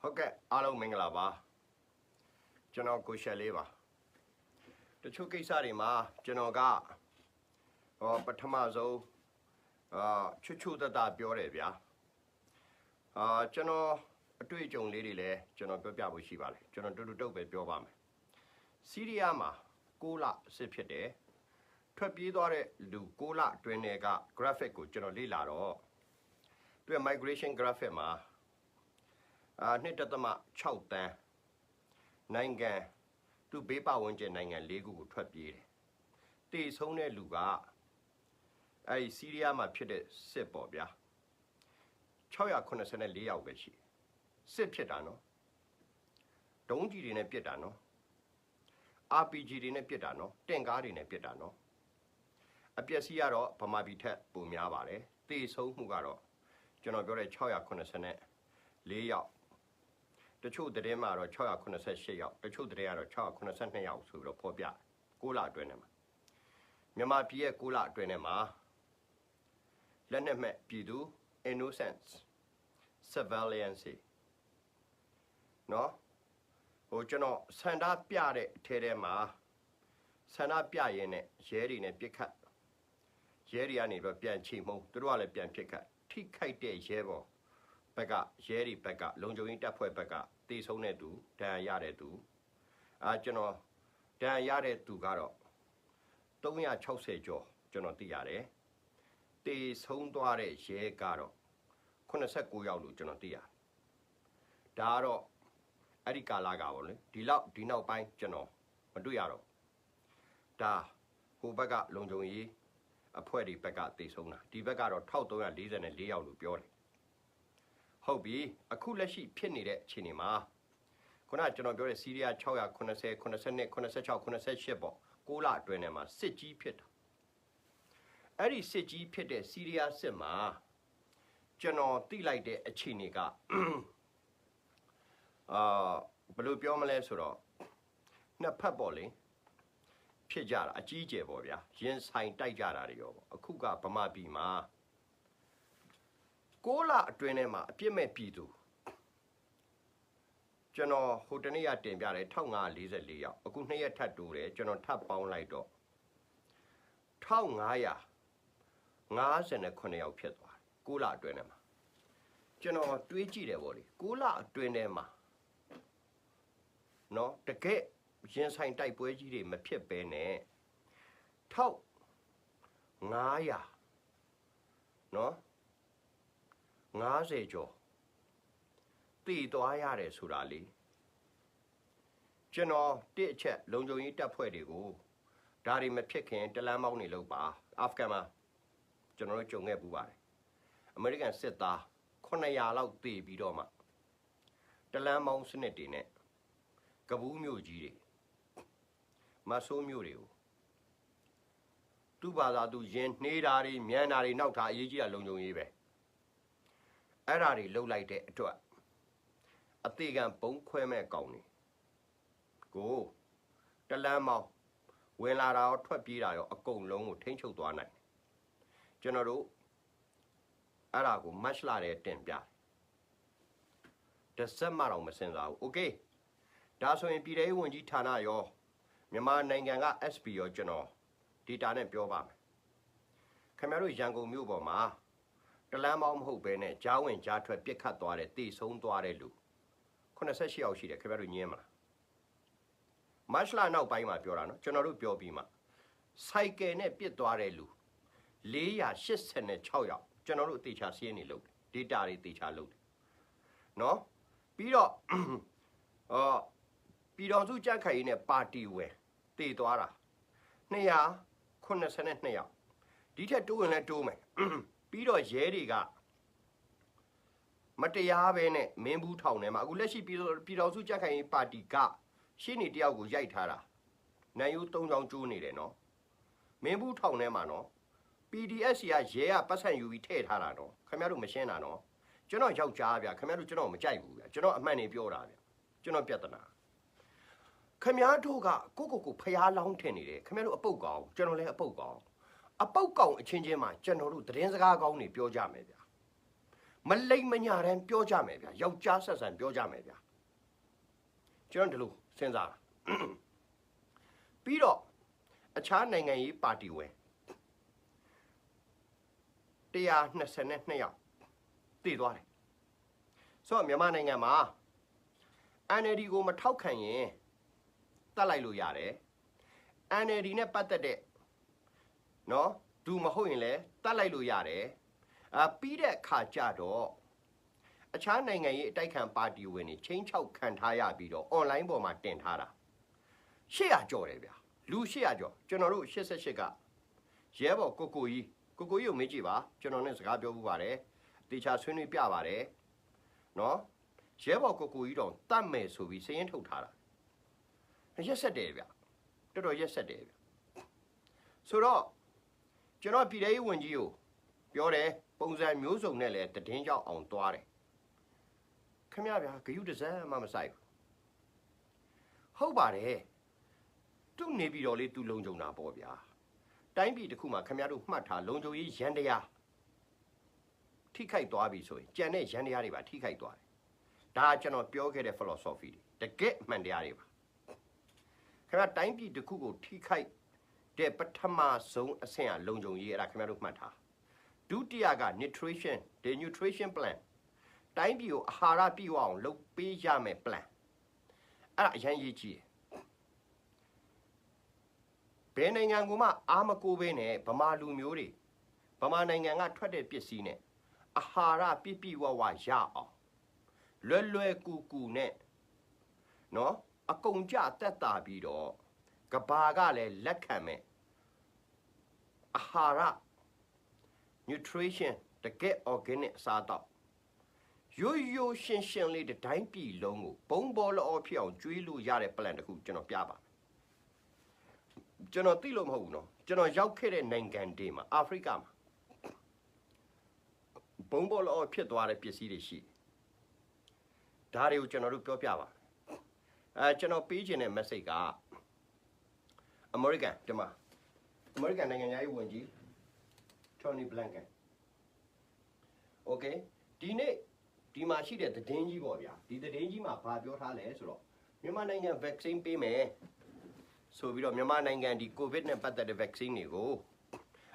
ဟုတ်ကဲ့အားလုံးမင်္ဂလာပါကျွန်တော်ကိုရှယ်လေးပါတချို့ကိစ္စတွေမှာကျွန်တော်ကပထမဆုံးချွတ်ချွတ်တပြောတယ်ဗျာကျွန်တော်အတွေ့အကြုံလေးတွေလည်းကျွန်တော်ပြောပြဖို့ရှိပါလေကျွန်တော်တူတုတ်ပဲပြောပါမယ်စီးရီးယားမှာ6လစစ်ဖြစ်တယ်ထွက်ပြေးသွားတဲ့လူ6လအတွင်းက graphic ကိုကျွန်တော်လေ့လာတော့သူက migration graphic မှာ2.6 တန်းနိုင်ငံသူဘေးပဝန်းကျင်နိုင်ငံ၄ခုကိုထွက်ပြေးတယ်။တေဆုံးတဲ့လူကအဲဒီစီးရီးယားမှာဖြစ်တဲ့စစ်ပေါ့ဗျာ684ယောက်ပဲရှိတယ်။စစ်ဖြစ်တာနော်။ဒုံးကြီးတွေနဲ့ပစ်တာနော်။ RPG တွေနဲ့ပစ်တာနော်။တင့်ကားတွေနဲ့ပစ်တာနော်။အပျက်စီးကတော့ဗမာပြည်ထက်ပိုများပါတယ်။တေဆုံးမှုကတော့ကျွန်တော်ပြောတဲ့684ယောက်တချို့တည်းမှာတော့688ယောက်တချို့တည်းကတော့682ယောက်ဆိုပြီးတော့ဖော်ပြ6လအတွင်းထဲမှာမြန်မာပြည်ရဲ့6လအတွင်းထဲမှာလက်နက်မဲ့ပြည်သူ innocence civilians နော်ကျွန်တော်ဆန္ဒပြတဲ့အထဲထဲမှာဆန္ဒပြရင်းနဲ့ရဲတွေနဲ့ပြစ်ခတ်ရဲတွေကနေတော့ပြန်ချိန်မှုသူတို့ကလည်းပြန်ပြစ်ခတ်ထိခိုက်တဲ့ရဲဘော်ဘက်ကရဲတွေဘက်ကလုံခြုံရေးတပ်ဖွဲ့ဘက်ကတေဆုံးတဲ့သူဒဏ်ရာရတဲ့သူကျွန်တော်ဒဏ်ရာရတဲ့သူကတော့360ကျော်ကျွန်တော်သိရတယ်တေဆုံးသွားတဲ့ရဲကတော့89ယောက်လို့ကျွန်တော်သိရတယ်ဒါကတော့အဲ့ဒီကာလကပေါ့လေဒီနောက်ပိုင်းကျွန်တော်မတွေ့ရတော့ဒါဟိုဘက်ကလုံခြုံရေးအဖွဲ့တွေဘက်ကတေဆုံးတာဒီဘက်ကတော့1344ယောက်လို့ပြောတယ်ဟုတ်ပြီအခုလက်ရှိဖြစ်နေတဲ့အခြေအနေမှာခုနကျွန်တော်ပြောတဲ့စီးရီးယား690 82 86 88ပေါ့6လအတွင်းထဲမှာစစ်ကြီးဖြစ်တာအဲ့ဒီစစ်ကြီးဖြစ်တဲ့စီးရီးယားစစ်မှာကျွန်တော်သိလိုက်တဲ့အခြေအနေကဘယ်လိုပြောမလဲဆိုတော့နှစ်ဖက်ပေါ့လေဖြစ်ကြတာအကြီးကျယ်ပေါ့ဗျာရင်ဆိုင်တိုက်ကြတာတွေရောပေါ့အခုကဗမာပြည်မှာ6လအတွင်းထဲမှာအပြစ်မဲ့ပြည်သူကျွန်တော်ဟိုတနေ့ကတင်ပြတယ်1544ယောက်အခု2ရက်ထပ်တိုးတယ်ကျွန်တော်ထပ်ပေါင်းလိုက်တော့1559ယောက်ဖြစ်သွားတယ်6လအတွင်းထဲမှာကျွန်တော်တွေးကြည့်တယ်ပေါ့လေ6လအတွင်းထဲမှာနော်တကယ်ရင်ဆိုင်တိုက်ပွဲကြီးတွေမဖြစ်ဘဲနဲ့1500နော်50ကျော်တည်သွားရတယ်ဆိုတာလေကျွန်တော်တစ်အချက်လုံခြုံရေးတပ်ဖွဲ့တွေကိုဒါတွေမဖြစ်ခင်တလန်းမောင်းနေလို့ပါအာဖဂန်မှာကျွန်တော်တို့ကြုံခဲ့ပူပါတယ်အမေရိကန်စစ်သား900လောက်တည်ပြီးတော့မှတလန်းမောင်းစနစ်တွေနဲ့ကဘူးမြို့ကြီးတွေမဆိုးမြို့တွေကိုသူ့ဘာသာသူရင်နှေးတာတွေမြန်တာတွေနောက်ထားအရေးကြီးတာလုံခြုံရေးပဲအဲ့ဓာတွေလှုပ်လိုက်တဲ့အတွက်အသေးကံပုံခွဲမဲ့ကောင်းနေကိုတလန်းမောင်းဝင်လာတာရောထွက်ပြေးတာရောအကုန်လုံးကိုထိန်းချုပ်သွားနိုင်ကျွန်တော်တို့အဲ့ဒါကိုမတ်လတဲ့တင်ပြတယ်10မှတော့မစင်စားဘူးโอเคဒါဆိုရင်ပြည်ထောင်စုဝန်ကြီးဌာနရောမြန်မာနိုင်ငံက SP ရောကျွန်တော် data နဲ့ပြောပါမယ်ခင်ဗျားတို့ရန်ကုန်မြို့ပေါ်မှာတလန်းမောင်းမဟုတ်ဘဲနဲ့ကြားဝင်ကြားထွက်ပြစ်ခတ်သွားတဲ့တေဆုံးသွားတဲ့လူ88ယောက်ရှိတယ်ခင်ဗျားတို့ညင်းမလားမတ်လနောက်ပိုင်းမှာပြောတာနော်ကျွန်တော်တို့ပြောပြီးမှစိုက်ကယ်နဲ့ပြစ်သွားတဲ့လူ486ယောက်ကျွန်တော်တို့အသေးချာစီးရင်နေလို့ data တွေသေချာလို့နော်ပြီးတော့ပြည်တော်စုကြက်ခိုင်ရေးနဲ့ပါတီဝင်တည်သွားတာ282ယောက်ဒီထက်တိုးရင်လည်းတိုးမယ်ပြီးတော့ရဲတွေကမတရားပဲနဲ့မင်းဘူးထောင်ထဲမှာအခုလက်ရှိပြည်တော်စုကြက်ခိုင်ရေးပါတီကရှင်းနေတယောက်ကိုရိုက်ထားတာနိုင်ယူ3ချောင်းကျိုးနေတယ်နော်မင်းဘူးထောင်ထဲမှာနော် PDS ကရဲကပတ်စံယူပြီးထည့်ထားတာနော်ခင်ဗျားတို့မရှင်းတာနော်ကျွန်တော်ယောက်ျားဗျခင်ဗျားတို့ကျွန်တော်မကြိုက်ဘူးဗျကျွန်တော်အမှန်နေပြောတာဗျကျွန်တော်ပြဿနာခင်ဗျားတို့ကကိုဖျားလောင်းထင်နေတယ်ခင်ဗျားတို့အပုတ်ကောင်ကျွန်တော်လည်းအပုတ်ကောင်အချင်းချင်းမှာကျွန်တော်တို့သတင်းစကားကောင်းတွေပြောကြမယ်ဗျ မလိမ့်မညာတမ်းပြောကြမယ်ဗျာယောက်ျားဆက်ဆံပြောကြမယ်ဗျာကျွန်တော်ဒီလိုစဉ်းစားတာပြီးတော့အခြားနိုင်ငံရေးပါတီဝင်122ယောက်တည်သွားတယ်ဆိုတော့မြန်မာနိုင်ငံမှာ NLD ကိုမထောက်ခံရင်တတ်လိုက်လို့ရတယ် NLD နဲ့ပတ်သက်တဲ့နော်သူမဟုတ်ရင်လည်းတတ်လိုက်လို့ရတယ်ပြီးတဲ့အခါကျတော့အခြားနိုင်ငံရေးအတိုက်ခံပါတီဝင်တွေချင်းချောက်ခံထားရပြီးတော့ online ပေါ်မှာတင်ထားတာ800ကျော်တယ်ဗျာလူ800ကျော်ကျွန်တော်တို့88ကရဲဘော်ကိုကြီးကိုမေးကြည့်ပါကျွန်တော်နဲ့စကားပြောမှုပါတယ်တေချာဆွေးနွေးပြပါတယ်နော်ရဲဘော်ကိုကြီးတော့တတ်မယ်ဆိုပြီးစည်ရင်ထုတ်ထားတာရက်ဆက်တယ်ဗျတော်တော်ရက်ဆက်တယ်ဗျဆိုတော့ကျွန်တော်ပြည်ထောင်စုဝန်ကြီးကိုပြောတယ်ပုံစံမျိုးစုံနဲ့လည်းတည်င်းကြောက်အောင်သွားတယ်ခင်ဗျာဗျာဂယုတစမ်းမှမဆိုင်ဘူးဟုတ်ပါတယ်သူ့နေပြီးတော့လေသူလုံခြုံတာပေါ့ဗျာတိုင်းပြည်တစ်ခုမှာခင်ဗျားတို့မှတ်ထားလုံခြုံရေးရန်တရားထိခိုက်သွားပြီဆိုရင်ကြံတဲ့ရန်တရားတွေပါထိခိုက်သွားတယ်ဒါကျွန်တော်ပြောခဲ့တဲ့ philosophy တွေတကယ်မှန်တရားတွေပါခင်ဗျာတိုင်းပြည်တစ်ခုကိုထိခိုက်တဲ့ပထမဆုံးအဆင့်အလုံခြုံရေးအဲ့ဒါခင်ဗျားတို့မှတ်ထားဒုတိယက nutrition plan တိုင်းပြည်ကိုအာဟာရပြည့်ဝအောင်လုပ်ပေးရမယ် plan အဲ့ဒါအရင်ရေးကြည့်ဘယ်နိုင်ငံကမှအာမကိုပဲနဲ့ဗမာလူမျိုးတွေဗမာနိုင်ငံကထွက်တဲ့ပစ္စည်းနဲ့အာဟာရပြည့်ပြည့်ဝဝရအောင်လွယ်ကူကူနဲ့နော်အကုန်ကြတက်တာပြီးတော့ကဘာကလည်းလက်ခံမဲ့အာဟာရ nutrition တကယ် organic အစားတော့ရိုးရှင်းလေးတိုင်းပြည်လုံးကိုဘုံဘောလောဖြစ်အောင်ကျွေးလို့ရတဲ့ plan တစ်ခုကျွန်တော်ပြပါကျွန်တော်သိလို့မဟုတ်ဘူးနော်ကျွန်တော်ရောက်ခဲ့တဲ့နိုင်ငံတွေမှာအာဖရိကမှာဘုံဘောလောဖြစ်သွားတဲ့ပစ္စည်းတွေရှိဒါတွေကိုကျွန်တော်တို့ပြောပြပါကျွန်တော်ပေးခြင်းတဲ့ message ကအမေရိကန်ဒီမှာအမေရိကန်နိုင်ငံရေးဝန်ကြီး Tony Blinken okay ဒီနေ့ဒီမှာရှိတဲ့သတင်းကြီးပေါ့ဗျာဒီသတင်းကြီးမှာဘာပြောထားလဲဆိုတော့မြန်မာနိုင်ငံ vaccine ပေးမယ်ဆိုပြီးတော့မြန်မာနိုင်ငံဒီ COVID နဲ့ပတ်သက်တဲ့ vaccine တွေကို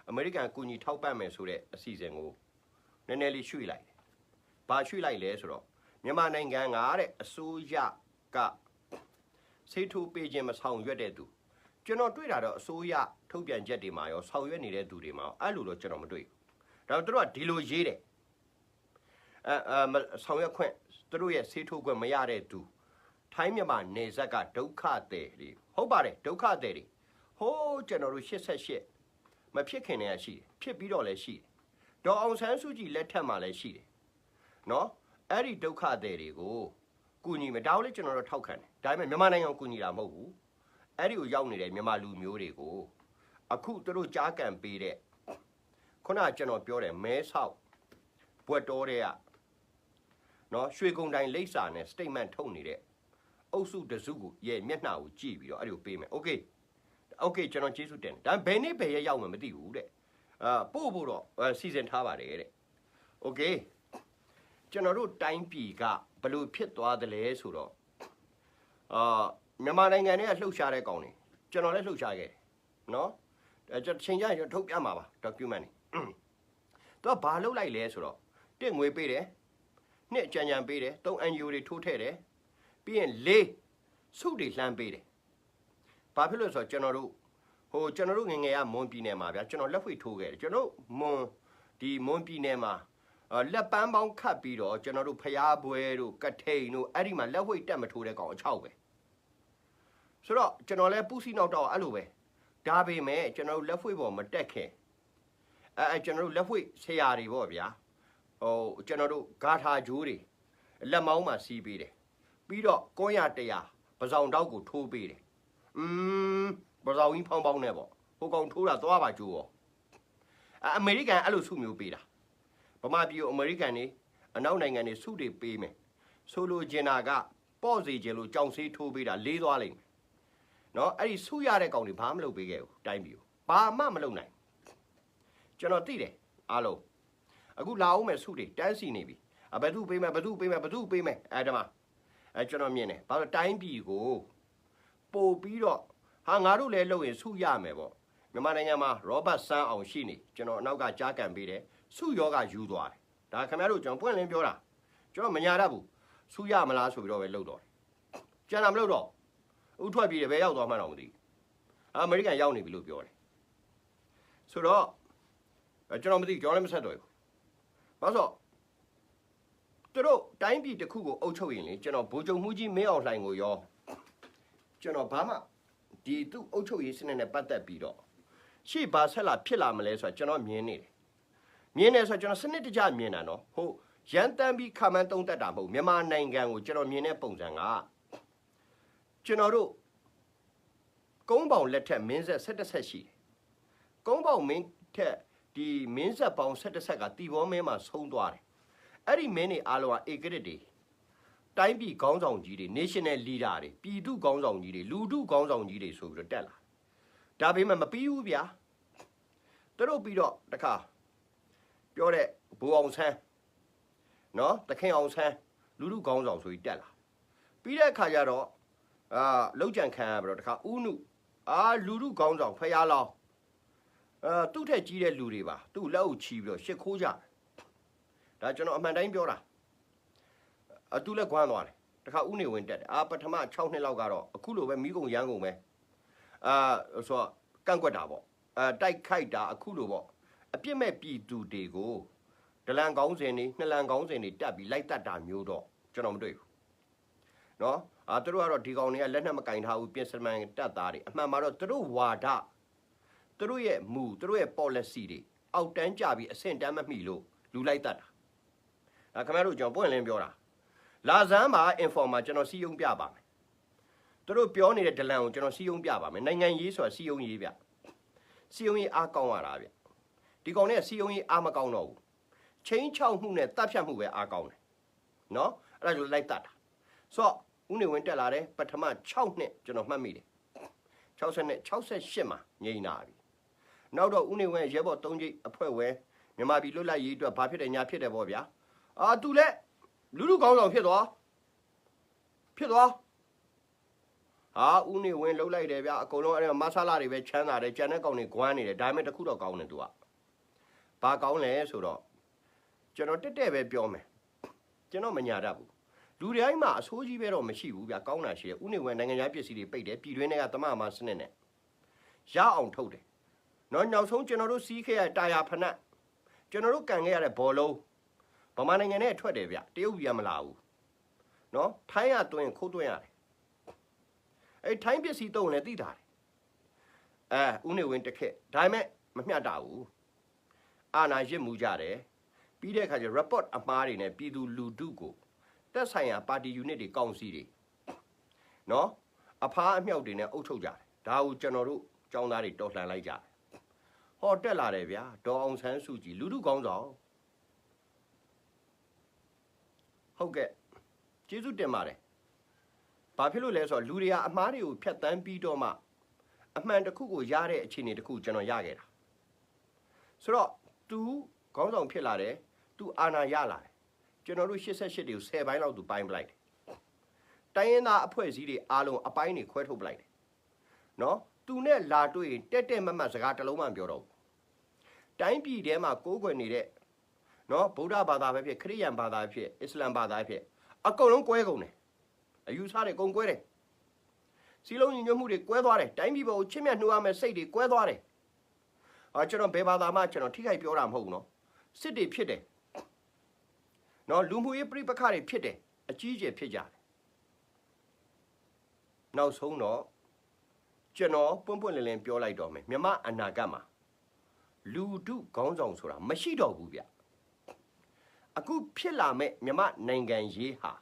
အမေရိကန်ကူညီထောက်ပံ့မယ်ဆိုတဲ့အစီအစဉ်ကိုနည်းနည်းလေးရွှေ့လိုက်တယ်။ဘာရွှေ့လိုက်လဲဆိုတော့မြန်မာနိုင်ငံကတဲ့အစိုးရကဆေးထိုးပေးခြင်းမဆောင်ရွက်တဲ့သူကျွန်တော်တွေ့တာတော့အစိုးရထုတ်ပြန်ချက်တွေမှာရောဆောင်ရွက်နေတဲ့သူတွေမှာအဲ့လိုတော့ကျွန်တော်မတွေ့ဘူး။ဒါတော့သူတို့ကဒီလိုရေးတယ်ဆောင်ရွက်ခွင့်သူတို့ရဲ့ဆေးထိုးခွင့်မရတဲ့သူထိုင်းမြန်မာနေဇက်ကဒုက္ခသည်တွေဟုတ်ပါတယ်ဒုက္ခသည်တွေဟိုးကျွန်တော်တို့88မဖြစ်ခင်တည်းကရှိတယ်ဖြစ်ပြီးတော့လည်းရှိတယ်ဒေါ်အောင်ဆန်းစုကြည်လက်ထက်မှာလည်းရှိတယ်နော်အဲ့ဒီဒုက္ခသည်တွေကိုကူညီမယ်ဒါကိုလည်းကျွန်တော်တို့ထောက်ခံတယ်ဒါပေမဲ့မြန်မာနိုင်ငံကိုကူညီတာမဟုတ်ဘူးအဲ့ဒီကိုရောက်နေတဲ့မြန်မာလူမျိုးတွေကိုအခုသူတို့ကြားကန်ပေးတဲ့ခုနကကျွန်တော်ပြောတယ်မဲဆောက်ဘွက်တော်တွေကနော်ရွှေကုန်းတိုင်းလိပ်စာနဲ့ statement ထုတ်နေတဲ့အုပ်စုတစုကိုရဲ့မျက်နှာကိုကြည့်ပြီးတော့အဲ့ဒီကိုပေးမယ်โอเคကျွန်တော်ကျေးဇူးတင်တယ်ဒါဘယ်နေ့ဘယ်ရက်ရောက်မှမသိဘူးတဲ့ပို့ဖို့တော့စီစဉ်ထားပါတယ်တဲ့โอเคကျွန်တော်တို့တိုင်းပြည်ကဘလို့ဖြစ်သွားတယ်လဲဆိုတော့မြန်မာနိုင်ငံထဲကလှုပ်ရှားတဲ့ကောင်တွေကျွန်တော်လည်းလှုပ်ရှားခဲ့တယ်နော်ကျွန်တော်ချိန်ကြရင်ထုတ်ပြမှာပါ document တွေသူကဘာလုပ်လိုက်လဲဆိုတော့တစ်ငွေပေးတယ်နှစ်ကြံပေးတယ်သုံး NGO တွေထိုးထည့်တယ်ပြီးရင်4စုတွေလှမ်းပေးတယ်ဘာဖြစ်လို့ဆိုတော့ကျွန်တော်တို့ငငယ်ကမွန်ပြည်နယ်မှာဗျာကျွန်တော်လက်ဖွေထိုးခဲ့တယ်ကျွန်တော်မွန်ပြည်နယ်မှာလက်ပန်းပေါင်းခတ်ပြီးတော့ကျွန်တော်တို့ဖျားပွဲတို့ကထိန်တို့အဲ့ဒီမှာလက်ဝှိတ်တက်မထိုးတဲ့ကောင်အချောက်ပဲဆိုတော့ကျွန်တော်လည်းပူစီနောက်တော့အဲ့လိုပဲဒါပေမဲ့ကျွန်တော်တို့လက်ဝှိတ်ပေါ်မတက်ခင်ကျွန်တော်တို့လက်ဝှိတ်ဆရာတွေပေါ့ဗျာကျွန်တော်တို့ဂါထာဂျိုးတွေလက်မောင်းမှာစီးပေးတယ်ပြီးတော့ကွန်းရတရားပဇောင်တောက်ကိုထိုးပေးတယ်ပဇောင်ကြီးဖောင်းပေါင်းနဲ့ပေါ့ဟိုကောင်ထိုးတာသွားပါကြိုးရောအမေရိကန်အဲ့လိုစုမျိုးပေးတာဗမာပြည်ကိုအမေရိကန်နေအနောက်နိုင်ငံတွေစုတွေပေးမယ်ဆိုလိုချင်တာကပေါ့စီချင်လို့ကြောင်ဆေးထိုးပေးတာလေးသွားလိမ့်မယ်နော်အဲ့ဒီစုရတဲ့ကောင်တွေဘာမှမလုပ်ပေးခဲ့ဘူးတိုင်းပြည်ကိုဘာမှမလုပ်နိုင်ကျွန်တော်သိတယ်အားလုံးအခုလာအောင်မဲ့စုတွေတန်းစီနေပြီ ဘယ်သူပေးမယ်အဲ့ဒါမှအဲ့ကျွန်တော်မြင်တယ်ဘာလို့တိုင်းပြည်ကိုပို့ပြီးတော့ဟာငါတို့လည်းလုပ်ရင်စုရမယ်ပေါ့မြန်မာနိုင်ငံမှာရောဘတ်ဆန်းအောင်ရှိနေကျွန်တော်အနောက်ကကြားကန်ပေးတယ်စုယောဂယူသွားတယ်ဒါခင်ဗျားတို့ကျွန်တော်ပွင့်လင်းပြောတာကျွန်တော်မညာတတ်ဘူးစုရမလားဆိုပြီးတော့ပဲလှုပ်တော့တယ်ကျန်တာမလှုပ်တော့ဥထွက်ပြီးတယ်ဘယ်ရောက်သွားမှတော့မသိဘူးအမေရိကန်ရောက်နေပြီလို့ပြောတယ်ဆိုတော့ကျွန်တော်မသိကျွန်တော်လည်းမဆက်တော့ဘူးဘာလို့သူတို့တိုင်းပြည်တစ်ခုကိုအုပ်ချုပ်ရင်လေကျွန်တော်ဗိုလ်ချုပ်မှုကြီးမင်းအောင်လှိုင်ကိုရောကျွန်တော်ဘာမှဒီသူ့အုပ်ချုပ်ရေးစနစ်နဲ့ပတ်သက်ပြီးတော့ရှေ့ဘာဆက်လာဖြစ်လာမလဲဆိုတော့ကျွန်တော်မြင်နေတယ်ဆိုတော့ကျွန်တော်စနစ်တကျမြင်တာနော်ဟုတ်ရန်တမ်းပြီးခါမှန်းသုံးသက်တာမဟုတ်မြန်မာနိုင်ငံကိုကျွန်တော်မြင်တဲ့ပုံစံကကျွန်တော်တို့ကုန်းပေါင်လက်ထက်မင်းဆက်17ဆက်ရှိတယ်ကုန်းပေါင်မင်းထက်ဒီမင်းဆက်ပေါင်း17ဆက်ကတီဘောမင်းမှာဆုံးသွားတယ်အဲ့ဒီမင်းတွေအားလုံးကဧကရစ်တွေတိုင်းပြည်ခေါင်းဆောင်ကြီးတွေ national leader တွေပြည်သူခေါင်းဆောင်ကြီးတွေလူထုခေါင်းဆောင်ကြီးတွေဆိုပြီးတော့တက်လာဒါပေမဲ့မပြီးဘူးဗျာသူတို့ပြီးတော့တခါပြောတဲ့ဘိုးအောင်ဆန်းနော်တခင်အောင်ဆန်းလူထုခေါင်းဆောင်ဆိုပြီးတက်လာပြီးတဲ့အခါကျတော့လောက်ကြံခံရပြီးတော့တခါဥနုလူထုခေါင်းဆောင်ဖျားလောင်းသူ့ထက်ကြီးတဲ့လူတွေပါသူ့လက်အုပ်ချီးပြီးတော့ရှစ်ခိုးကြဒါကျွန်တော်အမှန်တိုင်းပြောတာသူလည်းခွမ်းသွားတယ်တခါဥနေဝင်တက်တယ်ပထမ6နှစ်လောက်ကတော့အခုလိုပဲမိကုံရမ်းကုန်ပဲဆိုတော့ကန့်ကွက်တာပေါ့တိုက်ခိုက်တာအခုလိုပေါ့အပြစ်မဲ့ပြည်သူတွေကိုဒလန်ကောင်းစဉ်တွေနှစ်လန်ကောင်းစဉ်တွေတက်ပြီးလိုက်တတ်တာမျိုးတော့ကျွန်တော်မတွေ့ဘူးနော်သူတို့ကတော့ဒီကောင်တွေကလက်နက်မကင်ထားဘူးပြင်စမန်တက်သားတွေအမှန်မှာတော့သူတို့ဝါဒသူတို့ရဲ့မူသူတို့ရဲ့ policy တွေအောက်တန်းကြပြီးအဆင့်တန်းမမိလို့လူလိုက်တတ်တာခင်ဗျားတို့ကျွန်တော်ပွင့်လင်းပြောတာလာဇန်းမှာ inform ကျွန်တော်စီယုံပြပါမယ်သူတို့ပြောနေတဲ့ဒလန်ကိုကျွန်တော်စီယုံပြပါမယ်နိုင်ငံရေးဆိုတာစီယုံရေးဗျစီယုံရေးအားကောင်းရတာဗျဒီကောင်နဲ့စီယုံရေးအားမကောင်းတော့ဘူးချင်းချောက်မှုနဲ့တပ်ဖြတ်မှုပဲအားကောင်းတယ်နော်အဲ့ဒါကြောင့်လိုက်တတ်တာဆိုတော့ဦးနေဝင်းတက်လာတယ်ပထမ6နှစ်ကျွန်တော်မှတ်မိတယ်68မှာငြိမ်းလာပြီနောက်တော့ဦးနေဝင်းရဲဘော်3ကြိတ်အဖွဲ့ဝဲမြန်မာပြည်လွတ်လပ်ရေးအတွက်ဘာဖြစ်တယ်ညာဖြစ်တယ်ပေါ့ဗျာသူလည်းလူလူကောင်းဆောင်ဖြစ်သွားဦးနေဝင်းလှုပ်လိုက်တယ်ဗျာအကုန်လုံးအဲ့ဒါမဆလာတွေပဲချမ်းသာတယ်ကြံတဲ့ကောင်တွေဂွမ်းနေတယ်ဒါပေမဲ့တခုတော့ကောင်းတယ်သူကဘာကောင်းလဲဆိုတော့ကျွန်တော်တက်ပဲပြောမယ်ကျွန်တော်မညာတတ်ဘူးလူတိုင်းမှာအဆိုးကြီးပဲတော့မရှိဘူးဗျာကောင်းတာရှိတယ်ဦးနေဝင်းနိုင်ငံခြားပစ္စည်းတွေပိတ်တယ်ပြည်တွင်းတွေကသမမစနစ်နဲ့ရအောင်ထုတ်တယ်နော်နောက်ဆုံးကျွန်တော်တို့စီးခဲ့ရတာယာဖနက်ကျွန်တော်တို့ကန်ခဲ့ရတဲ့ဘောလုံးဗမာနိုင်ငံနဲ့ထွက်တယ်ဗျတရုတ်ပြည်ကမလာဘူးနော်ထိုင်းကတွင်ခိုးတွင်ရတယ်အဲ့ထိုင်းပစ္စည်းတုံးလည်းသိတာတယ်ဦးနေဝင်းတစ်ခက်ဒါပေမဲ့မမျှတာဘူးအာနာရစ်မှုကြတယ်ပြီးတဲ့အခါကျ report အမှားတွေနဲ့ပြည်သူလူထုကိုတက်ဆိုင်ရာပါတီယူနစ်တွေကောင်စီတွေနော်အဖားအမြောက်တွေနဲ့အုပ်ချုပ်ကြတယ်ဒါကိုကျွန်တော်တို့ចောင်းသားတွေတော်လှန်လိုက်ကြတယ်ဟောတက်လာတယ်ဗျာဒေါ်အောင်ဆန်းစုကြည်လူထုကောင်းဆောင်ဟုတ်ကဲ့ကျေးဇူးတင်ပါတယ်ဘာဖြစ်လို့လဲဆိုတော့လူတွေကအမှားတွေကိုဖြတ်တန်းပြီးတော့မှအမှန်တစ်ခုကိုရတဲ့အခြေအနေတစ်ခုကျွန်တော်ရခဲ့တာဆိုတော့ तू ခေါင်းဆောင်ဖြစ်လာတယ် तू အာဏာရလာတယ်ကျွန်တော်တို့88တွေကို10ပိုင်းလောက် तू ပိုင်းပလိုက်တယ်တိုင်းရင်းသားအဖွဲ့အစည်းတွေအားလုံးအပိုင်းတွေခွဲထုတ်ပလိုက်တယ်နော် तू နဲ့လာတွေ့ရင်တက်မတ်စကားတစ်လုံးမှမပြောတော့ဘူးတိုင်းပြည်ထဲမှာကိုးကွယ်နေတဲ့နော်ဗုဒ္ဓဘာသာပဲဖြစ်ခရစ်ယာန်ဘာသာဖြစ်အစ္စလာမ်ဘာသာဖြစ်အကုန်လုံးကွဲကုန်တယ်အယူဆတွေကုန်ကွဲတယ်စီလုံးညီညွတ်မှုတွေကွဲသွားတယ်တိုင်းပြည်ပေါ်ကိုချစ်မြတ်နှိုးရမယ့်စိတ်တွေကွဲသွားတယ်ကျွန်တော်ဘယ်ဘာသာမှကျွန်တော်ထိခိုက်ပြောတာမဟုတ်ဘူးနော်စစ်တွေဖြစ်တယ်နော်လူမှုရေးပြိပခါတွေဖြစ်တယ်အကြီးအကျယ်ဖြစ်ကြတယ်နောက်ဆုံးတော့ကျွန်တော်ပွန့်ပွန့်လင်းလင်းပြောလိုက်တော့မယ်မြမအနာဂတ်မှာလူထုခေါင်းဆောင်ဆိုတာမရှိတော့ဘူးဗျအခုဖြစ်လာမဲ့မြမနိုင်ငံရေးဟာ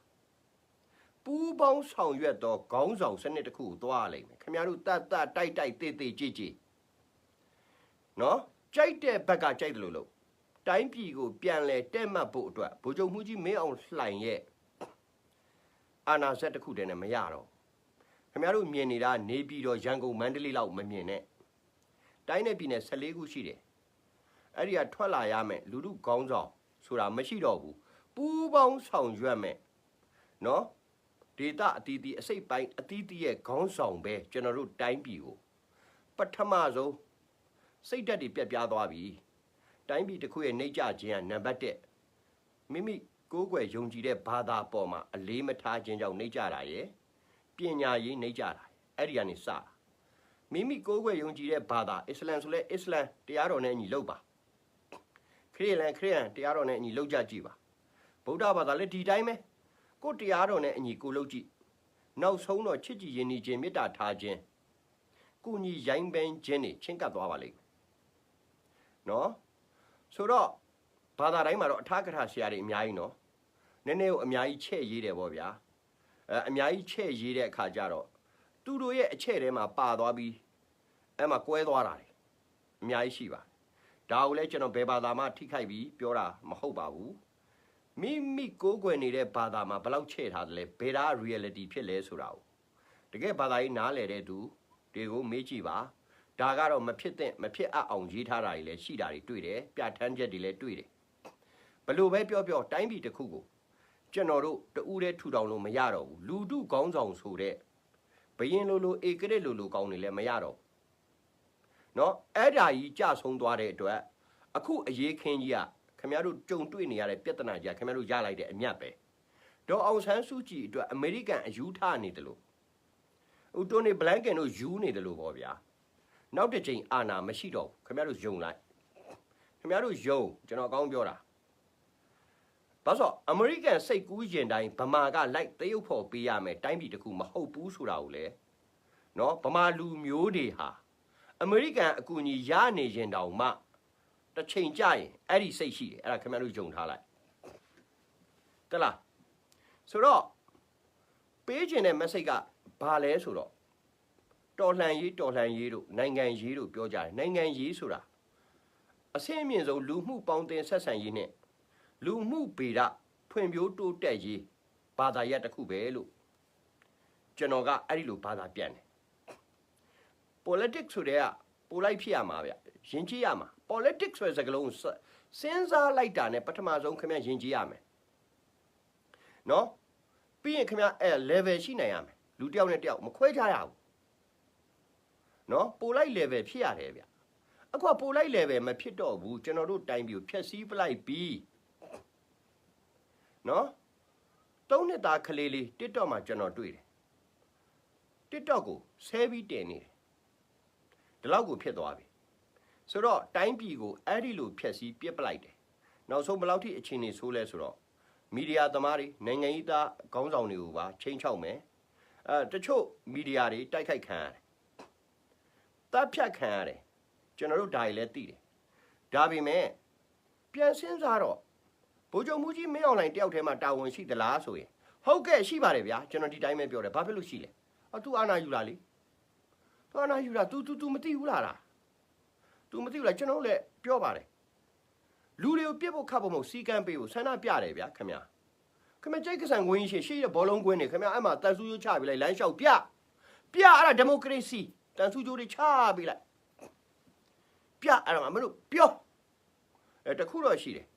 ပူးပေါင်းဆောင်ရွက်သောခေါင်းဆောင်စနစ်တစ်ခုကိုသွားရလိမ့်မယ်ခင်ဗျားတို့တတ်တိုက်တေးတေးကြည်ကြည်နော်ကြိုက်တဲ့ဘက်ကကြိုက်တယ်လို့တိုင်းပြည်ကိုပြန်လဲတဲ့မှတ်ဖို့အတွက်ဗိုလ်ချုပ်မှုကြီးမင်းအောင်လှိုင်ရဲ့အာဏာစက်တစ်ခုတည်းနဲ့မရတော့ခင်ဗျားတို့မြင်နေတာနေပြည်တော်ရန်ကုန်မန္တလေးလောက်မမြင်နဲ့တိုင်းနယ်ပြည်နယ်14ခုရှိတယ်အဲ့ဒီကထွက်လာရမယ်လူထုခေါင်းဆောင်ဆိုတာမရှိတော့ဘူးပ ပူးပေါင်းဆောင်ရွက်မယ်နော်ဒေတာအတီးတီးအစိတ်ပိုင်းအတီးတီးရဲ့ခေါင်းဆောင်ပဲကျွန်တော်တို့တိုင်းပြည်ကိုပထမဆုံးစိတ်ဓာတ်တွေပြတ်ပြားသွားပြီတိုင်းပြည်တစ်ခုရဲ့နှိမ့်ချခြင်းကနံပါတ်1မိမိကိုယ်ွယ်ယုံကြည်တဲ့ဘာသာပေါ်မှာအလေးမထားခြင်းကြောင့်နှိမ့်ချတာရဲ့ပညာရေးနှိမ့်ချတာအဲ့ဒီကနေစမိမိကိုယ်ွယ်ယုံကြည်တဲ့ဘာသာအစ္စလမ်ဆိုလဲအစ္စလမ်တရားတော်နဲ့အညီလုပ်ပါခရစ်ယာန်တရားတော်နဲ့အညီလုပ်ကြကြည့်ပါဗုဒ္ဓဘာသာလည်းဒီတိုင်းပဲကိုတရားတော်နဲ့အညီကိုလုပ်ကြည့်နောက်ဆုံးတော့ချစ်ကြည်ရင်းနှီးခြင်းမေတ္တာထားခြင်းကိုညီရိုင်းပန်းခြင်းတွေချင်းကပ်သွားပါလိမ့်မယ်နော်ဆိုတော့ဘာသာတိုင်းမှာတော့အထာကထာဆရာတွေအများကြီးနော်နည်းနည်းကိုအများကြီးချဲ့ရေးတယ်ပေါ့ဗျာအများကြီးချဲ့ရေးတဲ့အခါကျတော့သူတို့ရဲ့အချဲ့ထဲမှာပါသွားပြီးအဲ့မှာကွဲသွားတာတွေအများကြီးရှိပါဒါကိုလည်းကျွန်တော်ဘယ်ဘာသာမှထိခိုက်ပြီးပြောတာမဟုတ်ပါဘူးမိမိကိုးကွယ်နေတဲ့ဘာသာမှာဘယ်လောက်ချဲ့ထားတယ်လဲဘယ်ဒါ reality ဖြစ်လဲဆိုတာကိုတကယ်ဘာသာရေးနားလည်တဲ့သူတွေကိုမေးကြည့်ပါဒါကတော့မဖြစ်အပ်အောင်ရေးထားတာတွေလည်းရှိတာတွေတွေ့တယ်ပြဋ္ဌာန်းချက်တွေလည်းတွေ့တယ်ဘလို့ပဲပြောတိုင်းပြည်တစ်ခုကိုကျွန်တော်တို့တူးတဲ့ထူထောင်လို့မရတော့ဘူးလူထုကောင်းဆောင်ဆိုတဲ့ဘယင်လိုဧကရစ်လိုကောင်းနေလည်းမရတော့ဘူးเนาะအဲ့ဒါကြီးကြဆုံးသွားတဲ့အတွက်အခုအရေးခင်းကြီးကခင်ဗျားတို့ကြုံတွေ့နေရတဲ့ပြဿနာကြီးခင်ဗျားတို့ရလိုက်တဲ့အမြတ်ပဲဒေါ်အောင်ဆန်းစုကြည်အတွက်အမေရိကန်အယူထနေတယ်လို့ဦးတိုနီဘလန်ကင်တို့ယူနေတယ်လို့ပေါ့ဗျာနောက်တစ်ချိန်အာဏာမရှိတော့ဘူးခင်ဗျားတို့ယုံလိုက်ခင်ဗျားတို့ယုံကျွန်တော်အကောင်းပြောတာဘာလို့အမေရိကန်စိတ်ကူးရင်တိုင်းဗမာကလိုက်တရုတ်ဖို့ပေးရမယ်တိုင်းပြည်တစ်ခုမဟုတ်ဘူးဆိုတာကိုလေနော်ဗမာလူမျိုးတွေဟာအမေရိကန်အကူအညီရနေရင်တောင်မှတစ်ချိန်ကြရင်အဲ့ဒီစိတ်ရှိတယ်အဲ့ဒါခင်ဗျားတို့ယုံထားလိုက်တလားဆိုတော့ပေးခြင်းတဲ့ message ကဘာလဲဆိုတော့တော်လှန်ရေးတို့နိုင်ငံရေးတို့ပြောကြတယ်နိုင်ငံရေးဆိုတာအဆင့်အမြင့်ဆုံးလူမှုပေါင်းတင်ဆက်ဆံရေးနဲ့လူမှုဗေဒဖွံ့ဖြိုးတိုးတက်ရေးဘာသာရပ်တစ်ခုပဲလို့ကျွန်တော်ကအဲ့ဒီလိုဘာသာပြန်တယ် politics ဆိုတဲ့ကပိုလိုက်ဖြစ်ရမှာဗျယဉ်ကျေးရမှာ politics ဆိုတဲ့စကားလုံးစဉ်းစားလိုက်တာနဲ့ပထမဆုံးခင်ဗျယဉ်ကျေးရမယ်နော်ပြီးရင်ခင်ဗျအဲ့ level ရှိနိုင်ရမယ်လူတစ်ယောက်နဲ့တစ်ယောက်မခွဲခြားရဘူးနော်ပိုလိုက် level ဖြစ်ရတယ်ဗျအခုကပိုလိုက် level မဖြစ်တော့ဘူးကျွန်တော်တို့တိုင်းပြည်ကိုဖျက်ဆီးပလိုက်ပြီးနော်3နှစ်သားကလေးလေး TikTok မှာကျွန်တော်တွေ့တယ် TikTok ကိုဆဲပြီးတင်နေတယ်ဒီလောက်ကိုဖြစ်သွားပြီဆိုတော့တိုင်းပြည်ကိုအဲ့ဒီလိုဖျက်ဆီးပစ်ပလိုက်တယ်နောက်ဆုံးဘယ်လောက်ထိအခြေအနေဆိုးလဲဆိုတော့မီဒီယာသမားတွေနိုင်ငံရေးသားခေါင်းဆောင်တွေကိုပါချိန်ချောက်မယ်တချို့မီဒီယာတွေတိုက်ခိုက်ခံရတယ်တပ်ဖြတ်ခံရတယ်ကျွန်တော်တို့ဒါတွေလည်းသိတယ်ဒါပေမဲ့ပြန်စဉ်းစားတော့ဗိုလ်ချုပ်မှုကြီးမင်းအောင်လှိုင်တယောက်တည်းမှာတာဝန်ရှိသလားဆိုရင်ဟုတ်ကဲ့ရှိပါတယ်ဗျာကျွန်တော်ဒီတိုင်းပဲပြောတယ်ဘာဖြစ်လို့ရှိလဲသူအာဏာယူလာလေသူအာဏာယူလာ तू မသိဘူးလား तू မသိဘူးလားကျွန်တော်လည်းပြောပါတယ်လူတွေကိုပြစ်ဖို့ခတ်ဖို့မဟုတ်စီကံပေးဖို့ဆန္ဒပြတယ်ဗျာခင်ဗျာကြိတ်ကဆန်ဝင်းရှိတဲ့ဘောလုံးကွင်းနေခင်ဗျာအဲ့မှာတန်ဆူးကျိုးချပေးလိုက်လမ်းလျှောက်ပြအဲ့ဒါဒီမိုကရေစီတန်ဆူးကျိုးတွေချပေးလိုက်ပြအဲ့ဒါမှမလို့ပြောတခုတော့ရှိတယ်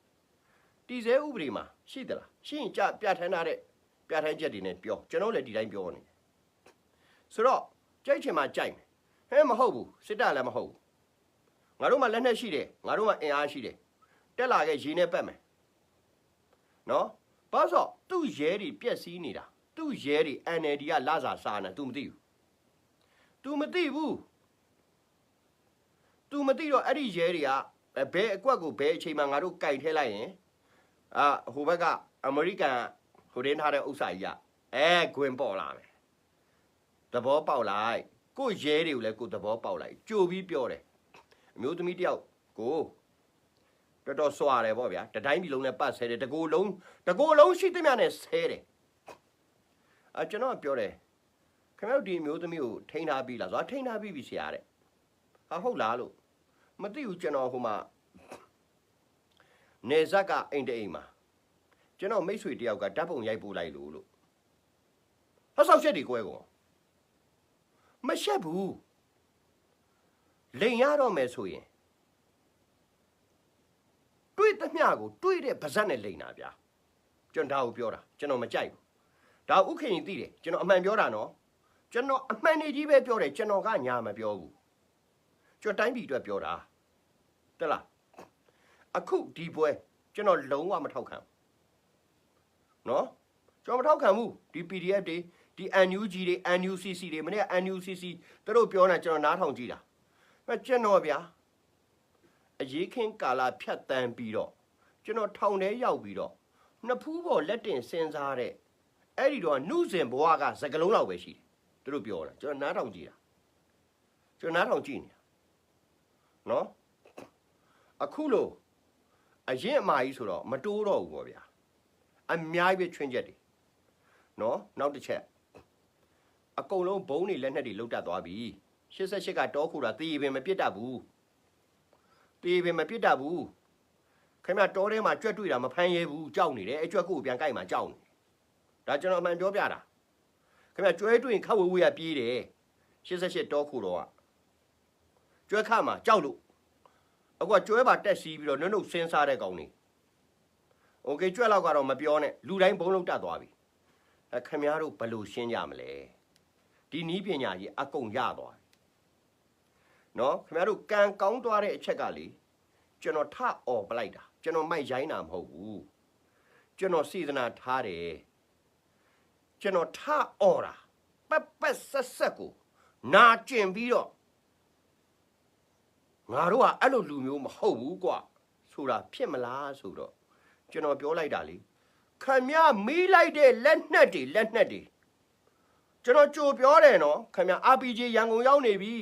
တီစဲဥပဒေမှာရှိသလားရှိရင်ကြပြဋ္ဌာန်းထားတဲ့ပြဋ္ဌာန်းချက်တွေနဲ့ပြောကျွန်တော်လည်းဒီတိုင်းပြောနေတယ်ဆိုတော့ကြိုက်ချင်မှကြိုက်မယ်မဟုတ်ဘူးစစ်တပ်လည်းမဟုတ်ဘူးငါတို့မှလက်နက်ရှိတယ်ငါတို့မှအင်အားရှိတယ်တက်လာခဲ့ရေနဲ့ပတ်မယ်နော်ဘာလို့သူ့ရဲတွေပြက်စီးနေတာသူ့ရဲတွေ NLD ကလာစားနေ तू မသိဘူး तू မသိတော့အဲ့ဒီရဲတွေကဘယ်အကွက်ကိုဘယ်အချိန်မှငါတို့ကြိုက်ထဲလိုက်ရင်ဟိုဘက်ကအမေရိကန်ဟိုတင်းထားတဲ့ဥစ္စာကြီးကခွင်ပေါ်လာမယ်သဘောပေါက်လိုက်ကိုရဲတွေကိုလည်းကိုသဘောပေါက်လိုက်ကြိုပြီးပြောတယ်အမျိုးသမီးတယောက်ကိုတော်စွာတယ်ပေါ့ဗျာတတိုင်းပြည်လုံးနဲ့ပတ်ဆဲတယ်တကိုယ်လုံးရှိသမျှနဲ့ဆဲတယ်ကျွန်တော်ပြောတယ်ခင်ဗျားတို့ဒီအမျိုးသမီးကိုထိန်းထားပြီလားဆိုတော့ထိန်းထားပြီဆရာတဲ့ဟုတ်လားလို့မသိဘူးကျွန်တော်ဟိုမှာနေဇက်ကအိမ်တအိမ်မှာကျွန်တော်မိတ်ဆွေတယောက်ကဓာတ်ပုံရိုက်ပို့လိုက်လို့ဆောက်ချက်တွေကွဲကုန်မရှက်ဘူးလိန်ရတော့မယ်ဆိုရင်တွေ့သမျှကိုတွေ့တဲ့ဗဇက်နဲ့လိန်တာဗျာ ကျွန်တော်ပြောတာကျွန်တော်မကြိုက်ဘူးဒါဥခင်ကြီးသိတယ်ကျွန်တော်အမှန်ပြောတာနော်ကျွန်တော်အမှန်နေကြီးပဲပြောတယ်ကျွန်တော်ကညာမပြောဘူးကျွန်တော်တိုင်းပြည်အတွက်ပြောတာတက်လားအခုဒီပွဲကျွန်တော်လုံးဝမထောက်ခံနော်ကျွန်တော်မထောက်ခံဘူးဒီ PDF တွေဒီ NUG တွေ NUCC တွေမနေ့ NUCC သူတို့ပြောနေကျွန်တော်နားထောင်ကြည့်တာကျွန်တော်ဗျာအရေးခင်းကာလာဖြတ်တန်းပြီးတော့ကျွန်တော်ထောင်ထဲရောက်ပြီးတော့နှစ်ဖူးပေါ်လက်တင်စဉ်းစားတဲ့အဲ့ဒီတော့နှုစဉ်ဘဝကစကလုံးလောက်ပဲရှိတယ်သူတို့ပြောတာကျွန်တော်နားထောင်ကြည့်တာကျွန်တော်နားထောင်ကြည့်နေတာနော်အခုလို့အရင်အမကြီးဆိုတော့မတိုးတော့ဘူးပေါ့ဗျာအများကြီးပဲချွင်းချက်တွေနော်နောက်တစ်ချက်အကုန်လုံးဘုံတွေလက်နက်တွေလုတ်တက်သွားပြီ88ကတောခုတာတေးပင်မပြစ်တတ်ဘူးတေးပင်မပြစ်တတ်ဘူးခင်ဗျတောထဲမှာကြွက်တွေ့တာမဖမ်းရဲဘူးကြောက်နေတယ်အကြွက်ကိုပြန်ကြိုက်မှာကြောက်နေဒါကျွန်တော်အမှန်ပြောပြတာခင်ဗျကျွဲတွေ့ရင်ခတ်ဝဝရပြေးတယ်88တောခုတော့ကကျွဲခတ်မှာကြောက်လို့အခုကကျွဲပါတက်စီးပြီးတော့နှုတ်ဆင်းစားတဲ့ကောင်နေโอเคကျွဲလောက်ကတော့မပြောနဲ့လူတိုင်းဘုံလုံးတက်သွားပြီခင်ဗျားတို့ဘယ်လိုရှင်းကြမလဲဒီနီးပညာကြီးအကုန်ရသွားပြီနော်ခင်ဗျားတို့ကံကောင်းသွားတဲ့အချက်ကလေကျွန်တော်ထအော်ပလိုက်တာကျွန်တော်မိုက်ရိုင်းတာမဟုတ်ဘူးကျွန်တော်စေတနာထားတယ်ကျွန်တော်ထအော်တာပက်ဆက်ကိုနာကျင်ပြီးတော့ငါတို့ကအဲ့လိုလူမျိုးမဟုတ်ဘူးကွာဆိုတာဖြစ်မလားဆိုတော့ကျွန်တော်ပြောလိုက်တာလေခမရမီးလိုက်တဲ့လက်နက်တွေကျွန်တော်ကြိုပြောတယ်နော်ခမရ RPG ရန်ကုန်ရောက်နေပြီ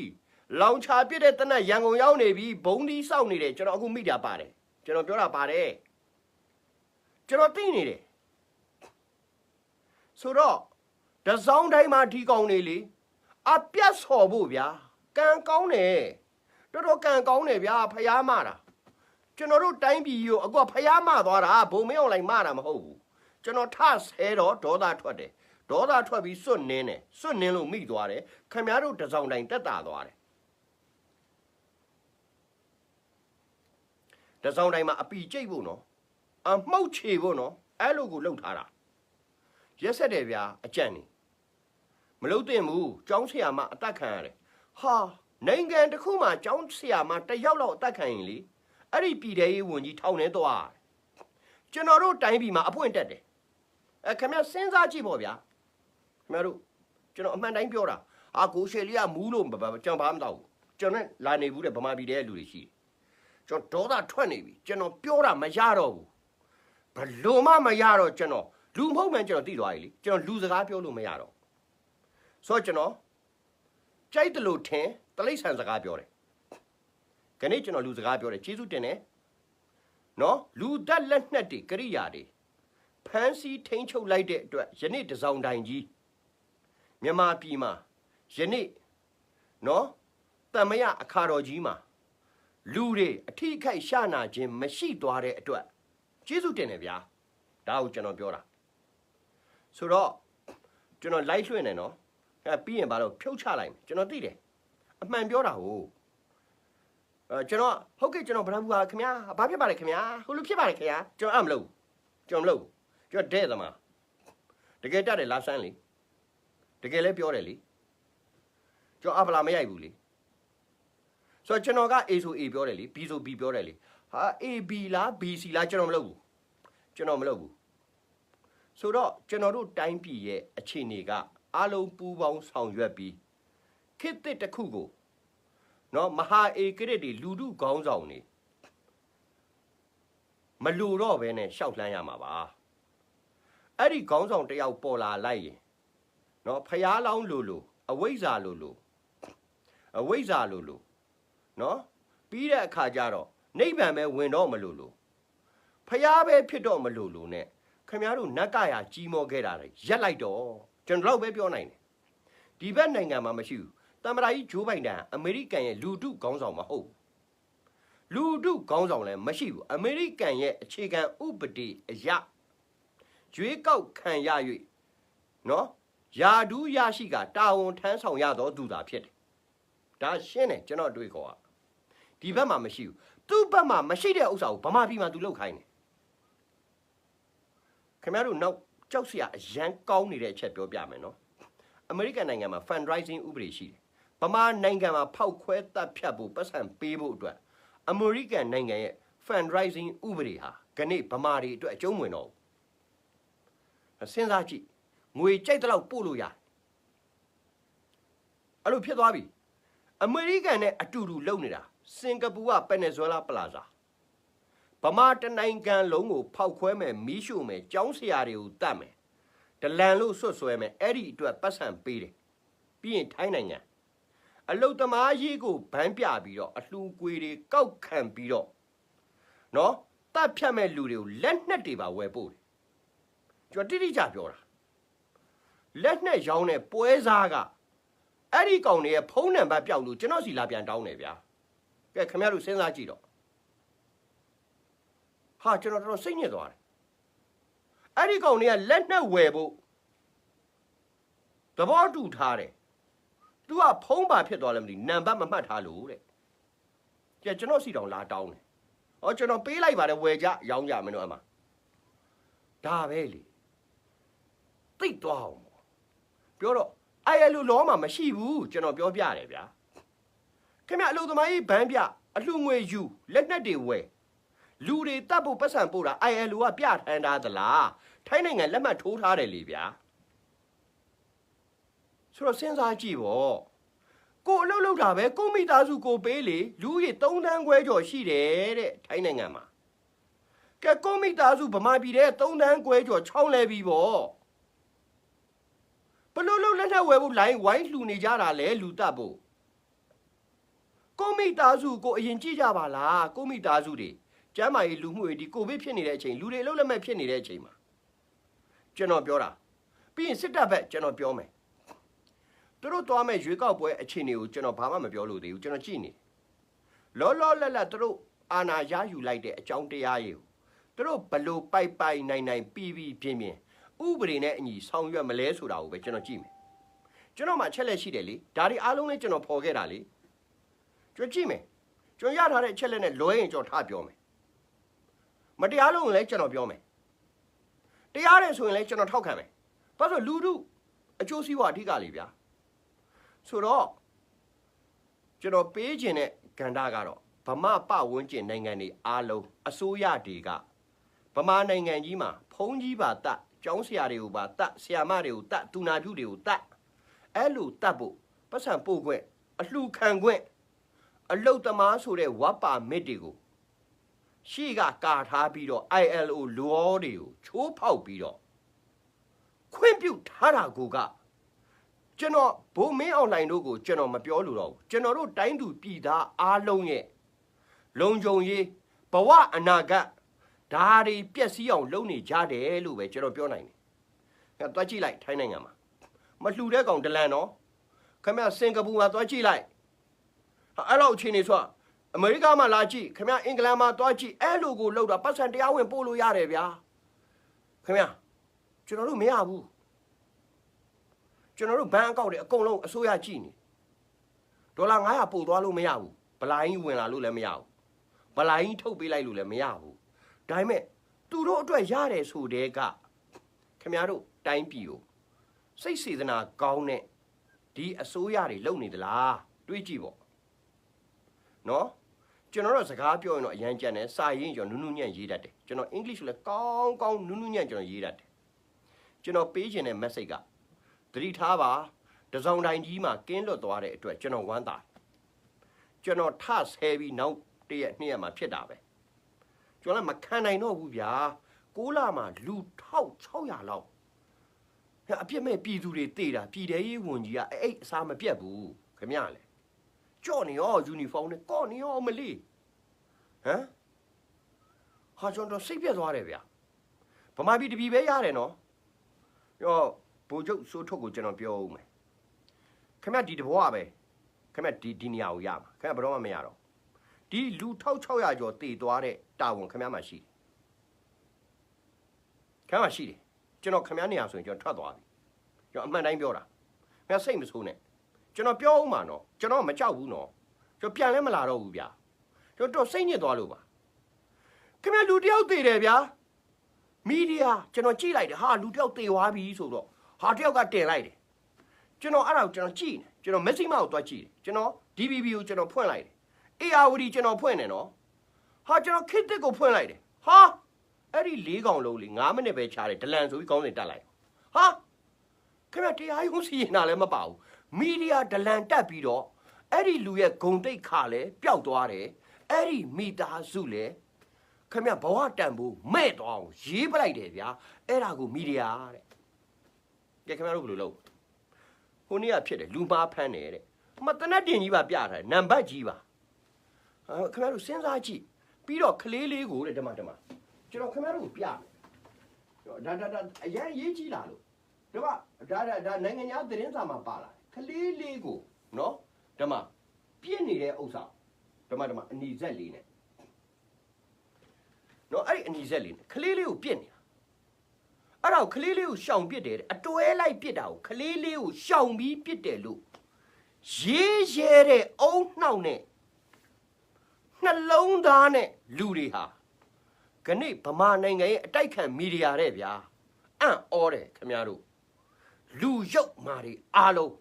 လောင်ချာပြစ်တဲ့တနက်ရန်ကုန်ရောက်နေပြီဘုံဒီစောက်နေတယ်ကျွန်တော်အခုမိတာပါတယ်ကျွန်တော်ပြောတာပါတယ်ကျွန်တော်သိနေတယ်ဆိုတော့တစောင်းတိုင်းမှာဒီကောင်နေလေအပြတ်ဆော်ဖို့ဗျာကံကောင်းတယ်တော်ကံကောင်းတယ်ဗျာဖျားမတာကျွန်တော်တို့တိုင်းပြည်ကိုအခုဖျားမသွားတာဘုံမင်းအောင်လိုက်မတာမဟုတ်ဘူးကျွန်တော်ထဆဲတော့ဒေါသထွက်တယ်ဒေါသထွက်ပြီးစွတ်နင်းတယ်စွတ်နင်းလို့မိသွားတယ်ခင်ဗျားတို့တစောင်းတိုင်းတက်တာသွားတယ်တစောင်းတိုင်းမှာအပီကျိတ်ဖို့နော်အမှုတ်ချေဖို့နော်အဲ့လိုကိုလှုပ်ထားတာရက်ဆက်တယ်ဗျာအကြံနေမလှုပ်တင်ဘူးကျောင်းဆရာမအသက်ခံရတယ်ဟာနိုင်ငံတစ်ခုမှာကျောင်းဆရာမတစ်ယောက်လောက်အသက်ခံရင်လေအဲ့ဒီပြည်ထောင်ရေးဝန်ကြီးထောင်ထဲသွားကျွန်တော်တို့တိုင်းပြည်မှာအပွင့်တက်တယ်ခင်ဗျာစဉ်းစားကြည့်ပေါ့ဗျာခင်ဗျာတို့ကျွန်တော်အမှန်တိုင်းပြောတာကိုရှယ်လေးကမူးလို့ကျွန်တော်ဘာမှမတော့ဘူးကျွန်တော်လာနေဘူးတဲ့ဗမာပြည်တဲ့လူတွေရှိတယ်ကျွန်တော်ဒေါသထွက်နေပြီကျွန်တော်ပြောတာမရတော့ဘူးဘလို့မှမရတော့ကျွန်တော်လူမဟုတ်မှန်းကျွန်တော်သိသွားပြီလေကျွန်တော်လူစကားပြောလို့မရတော့ဆိုတော့ကျွန်တော်ကြိုက်တယ်လို့ထင်တလိษံစကားပြောတယ်ခဏကျွန်တော်လူစကားပြောတယ်ကျေးဇူးတင်တယ်နော်လူသက်လက်နက်တွေကရိယာတွေဖမ်းဆီးထိန်းချုပ်လိုက်တဲ့အတွက်ယနေ့တစောင်းတိုင်ကြီးမြန်မာပြည်မှာယနေ့နော်တမယအခါတော်ကြီးမှာလူတွေအထိခိုက်ရှာနာခြင်းမရှိသွားတဲ့အတွက်ကျေးဇူးတင်တယ်ဗျာဒါကိုကျွန်တော်ပြောတာဆိုတော့ကျွန်တော်လိုက်လွှင့်နေနော်ပြီးရင်ဘာလို့ဖြုတ်ချလိုက်မယ်ကျွန်တော်သိတယ်အမှန်ပြောတာဟုတ်ကျွန်တော်ဟုတ်ကဲ့ကျွန်တော်ဗရန်ဘူးပါခင်ဗျာဘာဖြစ်ပါလဲခင်ဗျာဟိုလိုဖြစ်ပါလေခင်ဗျာကျွန်တော်မလုပ်ကျွန်တော်တဲ့သမားတကယ်တတ်တယ်လာဆန်းလေတကယ်လည်းပြောတယ်လေကျွန်တော်အပလာမရိုက်ဘူးလေဆိုတော့ကျွန်တော်က A ဆို A ပြောတယ်လေ B ဆို B ပြောတယ်လေဟာ A B လား B C လားကျွန်တော်မလုပ်ဘူးဆိုတော့ကျွန်တော်တို့တိုင်းပြည်ရဲ့အခြေအနေကအားလုံးပူးပေါင်းဆောင်ရွက်ပြီးခေတ်တစ်ခုကိုနော်မဟာဧကရစ်တွေလူထုခေါင်းဆောင်နေမလူတော့ဘဲနဲ့ရှောက်လှမ်းရမှာပါအဲ့ဒီခေါင်းဆောင်တယောက်ပေါ်လာလိုက်ရင်နော်ဖျားလောင်းလိုအဝိဇ္ဇာလိုနော်ပြီးတဲ့အခါကျတော့နိဗ္ဗာန်ပဲဝင်တော့မလို့ဖျားပဲဖြစ်တော့မလို့နဲ့ခင်ဗျားတို့နတ်ကရာကြီးမောခဲ့တာလေရက်လိုက်တော့ကျွန်တော်တော့ပဲပြောနိုင်တယ်ဒီဘက်နိုင်ငံမှာမရှိဘူးတမ္ပရာကြီးဂျိုးဘိုင်ဒန်အမေရိကန်ရဲ့လူထုခေါင်းဆောင်မဟုတ်လူထုခေါင်းဆောင်လည်းမရှိဘူးအမေရိကန်ရဲ့အခြေခံဥပဒေအရရွေးကောက်ခံရ၍နော်ယာဒူးရရှိကတာဝန်ထမ်းဆောင်ရသောသူသာဖြစ်တယ်ဒါရှင်းတယ်ကျွန်တော်တွေးခေါ်ဒီဘက်မှာမရှိဘူးသူ့ဘက်မှာမရှိတဲ့ဥစ္စာကိုဗမာပြည်မှာသူလောက်ခိုင်းတယ် ခင်ဗျားတို့နောက်ကြောက်စရာအရန်ကောင်းနေတဲ့အချက်ပြောပြမယ်နော်အမေရိကန်နိုင်ငံမှာ fundraising ဥပဒေရှိတယ်ဗမာနိုင်ငံမှာဖောက်ခွဲတပ်ဖြတ်ဖို့ပတ်စံပေးဖို့အတွက်အမေရိကန်နိုင်ငံရဲ့ fundraising ဥပဒေဟာခဏဗမာတွေအတွက်အကျုံးဝင်တော့စဉ်းစားကြည့်ငွေကြိုက်တဲ့လောက်ပို့လို့ရတယ်အဲ့လိုဖြစ်သွားပြီအမေရိကန်နဲ့အတူတူလုပ်နေတာစင်ကာပူကပယ်နီဇွဲလားပလာဇာဗမာတနိုင်ငံလုံးကိုဖောက်ခွဲမယ်မီးရှို့မယ်ကျောင်းဆရာတွေကိုတတ်မယ်ဒလန်လို့ဆွတ်ဆွဲမယ်အဲ့ဒီအတွက်ပတ်စံပေးတယ်ပြီးရင်ထိုင်းနိုင်ငံအလုတ်သမားရေးကိုဗန်းပြပြီးတော့အလှူကွေတွေကောက်ခံပြီးတော့နော်တပ်ဖြတ်မဲ့လူတွေကိုလက်နက်တွေပါဝယ်ပို့တယ်ကျွန်တော်တိတိကျပြောတာလက်နက်ရောင်းတဲ့ပွဲစားကအဲ့ဒီကောင်တွေရဲ့ဖုန်းနံပါတ်ပြောက်လို့ကျွန်တော်စီလာပြန်တောင်းတယ်ဗျာကဲခင်ဗျားတို့စဉ်းစားကြည့်တော့ဟာကျွန်တော်စိတ်ညစ်သွားတယ်အဲ့ဒီကောင်တွေကလက်နက်ဝယ်ဖို့သဘောတူထားတယ်သူကဖုန်းပါဖြစ်သွားလည်းမသိနံပါတ်မမှတ်ထားလို့တဲ့ကြည့်ကျွန်တော်စီတောင်လာတောင်းတယ်ဟောကျွန်တော်ပေးလိုက်ပါတယ်ဝယ်ကြရောင်းကြမင်းတို့အမှဒါပဲလေသိသွားအောင်ပြောတော့ILOလောမှာမရှိဘူးကျွန်တော်ပြောပြတယ်ဗျာခင်ဗျအလုပ်သမားကြီးဘန်းပြအလှငွေယူလက်နက်တွေဝယ်လူတွေတတ်ဖို့ပတ်စံပို့တာ ILO ကပြထန်းထားသလားထိုင်းနိုင်ငံလက်မှတ်ထိုးထားတယ်လေဗျာဆိုတော့စဉ်းစားကြည့်ပေါ့ကိုအလုပ်လုပ်တာပဲကိုမိသားစုကိုပေးလေလူကြီး3တန်းခွဲကျော်ရှိတယ်တဲ့ထိုင်းနိုင်ငံမှာကဲကိုမိသားစုဗမာပြည်တဲ့3တန်းခွဲကျော်ချောင်းလဲပြီပေါ့ဘလို့လုံးလက်ထက်ဝယ်ဖို့လိုင်းဝိုင်းလှူနေကြတာလေလူတပ်ဖို့ကိုမိသားစုကိုအရင်ကြည့်ကြပါလားကိုမိသားစုတွေကျမ်းမာရေးလူမှုရေးဒီကိုဗစ်ဖြစ်နေတဲ့အချိန်လူတွေအလုပ်လက်မဲ့ဖြစ်နေတဲ့အချိန်မှာကျွန်တော်ပြောတာပြီးရင်စစ်တပ်ဘက်ကျွန်တော်ပြောမယ်သူတို့သွားမဲ့ရွေးကောက်ပွဲအခြေအနေကိုကျွန်တော်ဘာမှမပြောလို့သေးဘူးကျွန်တော်ကြည့်နေလောလောလတ်လတ်သူတို့အာဏာရယူလိုက်တဲ့အကြောင်းတရားတွေကိုသူတို့ဘလို့ပိုက်ပိုက်နိုင်နိုင်ပြီးပြီးပြင်းပြင်းဥပဒေနဲ့အညီဆောင်ရွက်မလဲဆိုတာကိုပဲကျွန်တော်ကြည့်မယ်ကျွန်တော်မှချက်လက်ရှိတယ်လေဒါတွေအားလုံးလည်းကျွန်တော်ဖော်ခဲ့တာလေကျွန်တော်ကြည့်မယ်ကျွန်တော်ရထားတဲ့အချက်လက်နဲ့လွဲရင်ကျွန်တော်ထားပြောမယ်မတရားလို့လည်းကျွန်တော်ပြောမယ်တရားတယ်ဆိုရင်လည်းကျွန်တော်ထောက်ခံမယ်ဘာလို့လူတို့အကျိုးစီးပွားအဓိကလေဗျာဆိုတော့ကျွန်တော်ပေးခြင်းတဲ့ကဏ္ဍကတော့ဗမာပဝန်းကျင်နိုင်ငံတွေအားလုံးအစိုးရတွေကဗမာနိုင်ငံကြီးမှာဖုံးကြီးပါတတ်ကျောင်းဆရာတွေကိုပါတတ်ဆရာမတွေကိုတတ်တူနာပြုတွေကိုတတ်အဲ့လိုတတ်ဖို့ပတ်စံပို့ခွင့်အလှခံခွင့်အလုတ်သမားဆိုတဲ့ဝါပါမစ်တွေကိုရှေ့ကကာထားပြီးတော့ ILO လောတွေကိုချိုးဖောက်ပြီးတော့ခွင့်ပြုထားတာကိုကကျွန်တော်ဘိုးမင်းအောင်လှိုင်တို့ကိုကျွန်တော်မပြောလို့တော့ဘူးကျွန်တော်တို့တိုင်းသူပြည်သားအားလုံးရဲ့လုံခြုံရေးဘဝအနာဂတ်ဒါတွေပျက်စီးအောင်လုပ်နေကြတယ်လို့ပဲကျွန်တော်ပြောနိုင်တယ်။သွားကြည့်လိုက်ထိုင်းနိုင်ငံမှာမလှူတဲ့ကောင်ဒလန်နော်ခင်ဗျစင်ကာပူမှာသွားကြည့်လိုက်အဲ့လိုအခြေအနေဆိုအမေရိကမှာလာကြည့်ခင်ဗျအင်္ဂလန်မှာသွားကြည့်အဲ့လိုကိုလောက်တာပတ်စံတရားဝင်ပို့လို့ရတယ်ဗျာခင်ဗျကျွန်တော်တို့မရဘူးကျွန်တော်တို့ဘဏ်အကောင့်တွေအကုန်လုံးအစိုးရကြည့်နေဒေါ်လာ900ပို့သွားလို့မရဘူးဗလာင်းဝင်လာလို့လည်းမရဘူးဗလာင်းထုတ်ပေးလိုက်လို့လည်းမရဘူးဒါပေမဲ့သူတို့အတွက်ရတယ်ဆိုတဲ့ကခင်ဗျားတို့တိုင်းပြည်ကိုစိတ်စေတနာကောင်းတဲ့ဒီအစိုးရတွေလုပ်နေသလားတွေးကြည့်ပေါ့နော်ကျွန်တော်တို့စကားပြောရင်တော့အရန်ကြက်တယ်စာရေးကျွန်တော်နုနုညံ့ရေးတတ်တယ်ကျွန်တော်အင်္ဂလိပ်ဆိုလည်းကောင်းကောင်းနုနုညံ့ကျွန်တော်ရေးတတ်တယ်ကျွန်တော်ပေးခြင်းတဲ့ message ကသတိထားပါတစောင်းတိုင်းကြီးမှာကင်းလွတ်သွားတဲ့အတွက်ကျွန်တော်ဝမ်းသာကျွန်တော်ထဆဲပြီးနောက်တရက်နှစ်ရက်မှာဖြစ်တာပဲကျွန်တော်လည်းမခံနိုင်တော့ဘူးဗျာ6လမှာလူ1600လောက်အပြစ်မဲ့ပြည်သူတွေတေးတာပြည်ထဲရေးဝန်ကြီးကအဲ့အစားမပြတ်ဘူးခင်ဗျာလေကြော့နေရောယူနီဖောင်းနဲ့ကော့နေရောမလီဟမ်ဟာကျွန်တော်စိတ်ပြတ်သွားတယ်ဗျာဗမာပြည်တပြည်ပဲရတယ်နော်ရောဘိုလ်ချုပ်စိုးထုတ်ကိုကျွန်တော်ပြောဦးမယ်ခင်ဗျဒီတဘောကပဲခင်ဗျဒီနေရာကိုရမှာခင်ဗျဘယ်တော့မှမရတော့ဒီလူ1600ကျော်တေသွားတဲ့တာဝန်ခင်ဗျမှရှိတယ်ခင်ဗျမှရှိတယ်ကျွန်တော်ခင်ဗျနေရာဆိုရင်ကျွန်တော်ထွက်သွားပြီကျွန်တော်အမှန်တိုင်းပြောတာခင်ဗျစိတ်မဆိုးနဲ့ကျွန်တော်ပြောဦးမှာနော်ကျွန်တော်မကြောက်ဘူးနော်ကျွန်တော်ပြန်လဲမလာတော့ဘူးဗျာကျွန်တော်စိတ်ညစ်သွားလို့ပါခင်ဗျလူတယောက်တေတယ်ဗျာ မီဒီယာကျွန်တော်ကြည့်လိုက်တယ်ဟာလူတယောက်တေသွားပြီဆိုတော့ဟာတယောက်ကတင်လိုက်တယ်ကျွန်တော်အဲ့ဒါကိုကျွန်တော်ကြည့်နေကျွန်တော်မက်ဆီမာကိုတွားကြည့်တယ်ကျွန်တော် DBB ကိုကျွန်တော်ဖွင့်လိုက်တယ် ARD ကျွန်တော်ဖွင့်တယ်နော်ဟာကျွန်တော်ခစ်တစ်ကိုဖွင့်လိုက်တယ်ဟာအဲ့ဒီ၄កောင်လုံးလေ9မိနစ်ပဲချားတယ်ဒလန်ဆိုပြီးကောင်းစင်တက်လိုက်ဟာခင်ဗျတရားရုံးစီရင်တာလည်းမပါဘူးမီဒီယာဒလန်တက်ပြီးတော့အဲ့ဒီလူရဲ့ဂုံတိတ်ခါလဲပျောက်သွားတယ်အဲ့ဒီမိသားစုလဲခင်ဗျဘဝတန်ဖို့မဲ့သွားအောင်ရေးပလိုက်တယ်ဗျာအဲ့ဒါကိုမီဒီယာတဲ့ကြခင်ဗျတို့ဘယ်လိုလုပ်ဟိုနေ့ကဖြစ်တယ်လူမားဖမ်းတယ်တဲ့မတနတ်တင်ကြီးပါပြထားတယ်နံပါတ်ကြီးပါခင်ဗျတို့စဉ်းစားကြည့်ပြီးတော့ကလေးလေးကိုတဲ့ဓမ္မကျွန်တော်ခင်ဗျတို့ကိုပြမယ်ဒါအရင်ရေးကြည့်လာလို့ဓမ္မဒါနိုင်ငံသားသတင်းစာမှာပါလာကလေးလေးကိုနော်ဓမ္မပြည့်နေတဲ့ဥစ္စာဓမ္မအနီဆက်လေးနဲ့နော်အဲ့ဒီအနီဆက်လေးနဲ့ကလေးလေးကိုပြည့်နေတာအဲ့ဒါကိုကလေးလေးကိုရှောင်ပြစ်တယ်အတွဲလိုက်ပြစ်တာကိုကလေးလေးကိုရှောင်ပြီးပြစ်တယ်လို့ရေးရဲတဲ့အုံနှောက်နဲ့နှလုံးသားနဲ့လူတွေဟာခဏဗမာနိုင်ငံရဲ့အတိုက်ခံမီဒီယာတဲ့ဗျာအံ့ဩတယ်ခင်ဗျားတို့လူရုပ်မာတွေအားလုံး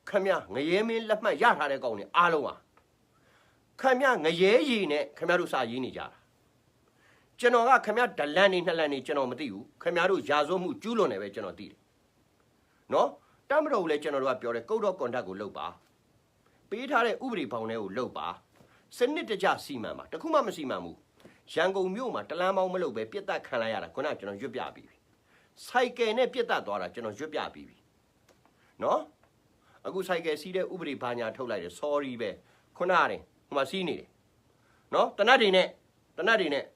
ခင်ဗျာငရဲမင်းလက်မှတ်ရထားတဲ့ကောင်တွေအားလုံးဟာခင်ဗျာငရဲရည်နဲ့ခင်ဗျားတို့စာရေးနေကြတာကျွန်တော်ကခင်ဗျားဒလန်နေနှစ်လန်နေကျွန်တော်မသိဘူးခင်ဗျားတို့ရာဇဝတ်မှုကျူးလွန်တယ်ပဲကျွန်တော်သိတယ်နော်တမ်းမတော်လည်းကျွန်တော်တို့ကပြောတယ်ကုတ်တော့ကွန်တက်ကိုလုပ်ပါပေးထားတဲ့ဥပဒေဘောင်တွေကိုလုပ်ပါစနစ်တကျစီမံပါတခုမှမစီမံဘူးရန်ကုန်မြို့မှာတလန်းပေါင်းမလုပ်ပဲပြစ်တက်ခံလိုက်ရတာခုနကကျွန်တော်ရွတ်ပြပြီးပြီစိုက်ကယ်နဲ့ပြစ်တက်သွားတာကျွန်တော်ရွတ်ပြပြီးပြီနော်အခုစိုက်ကယ်စီးတဲ့ဥပဒေဘာညာထုတ်လိုက်တယ် sorry ပဲခုနကတည်းဟိုမှာစီးနေတယ်နော်တနတ်တွေနဲ့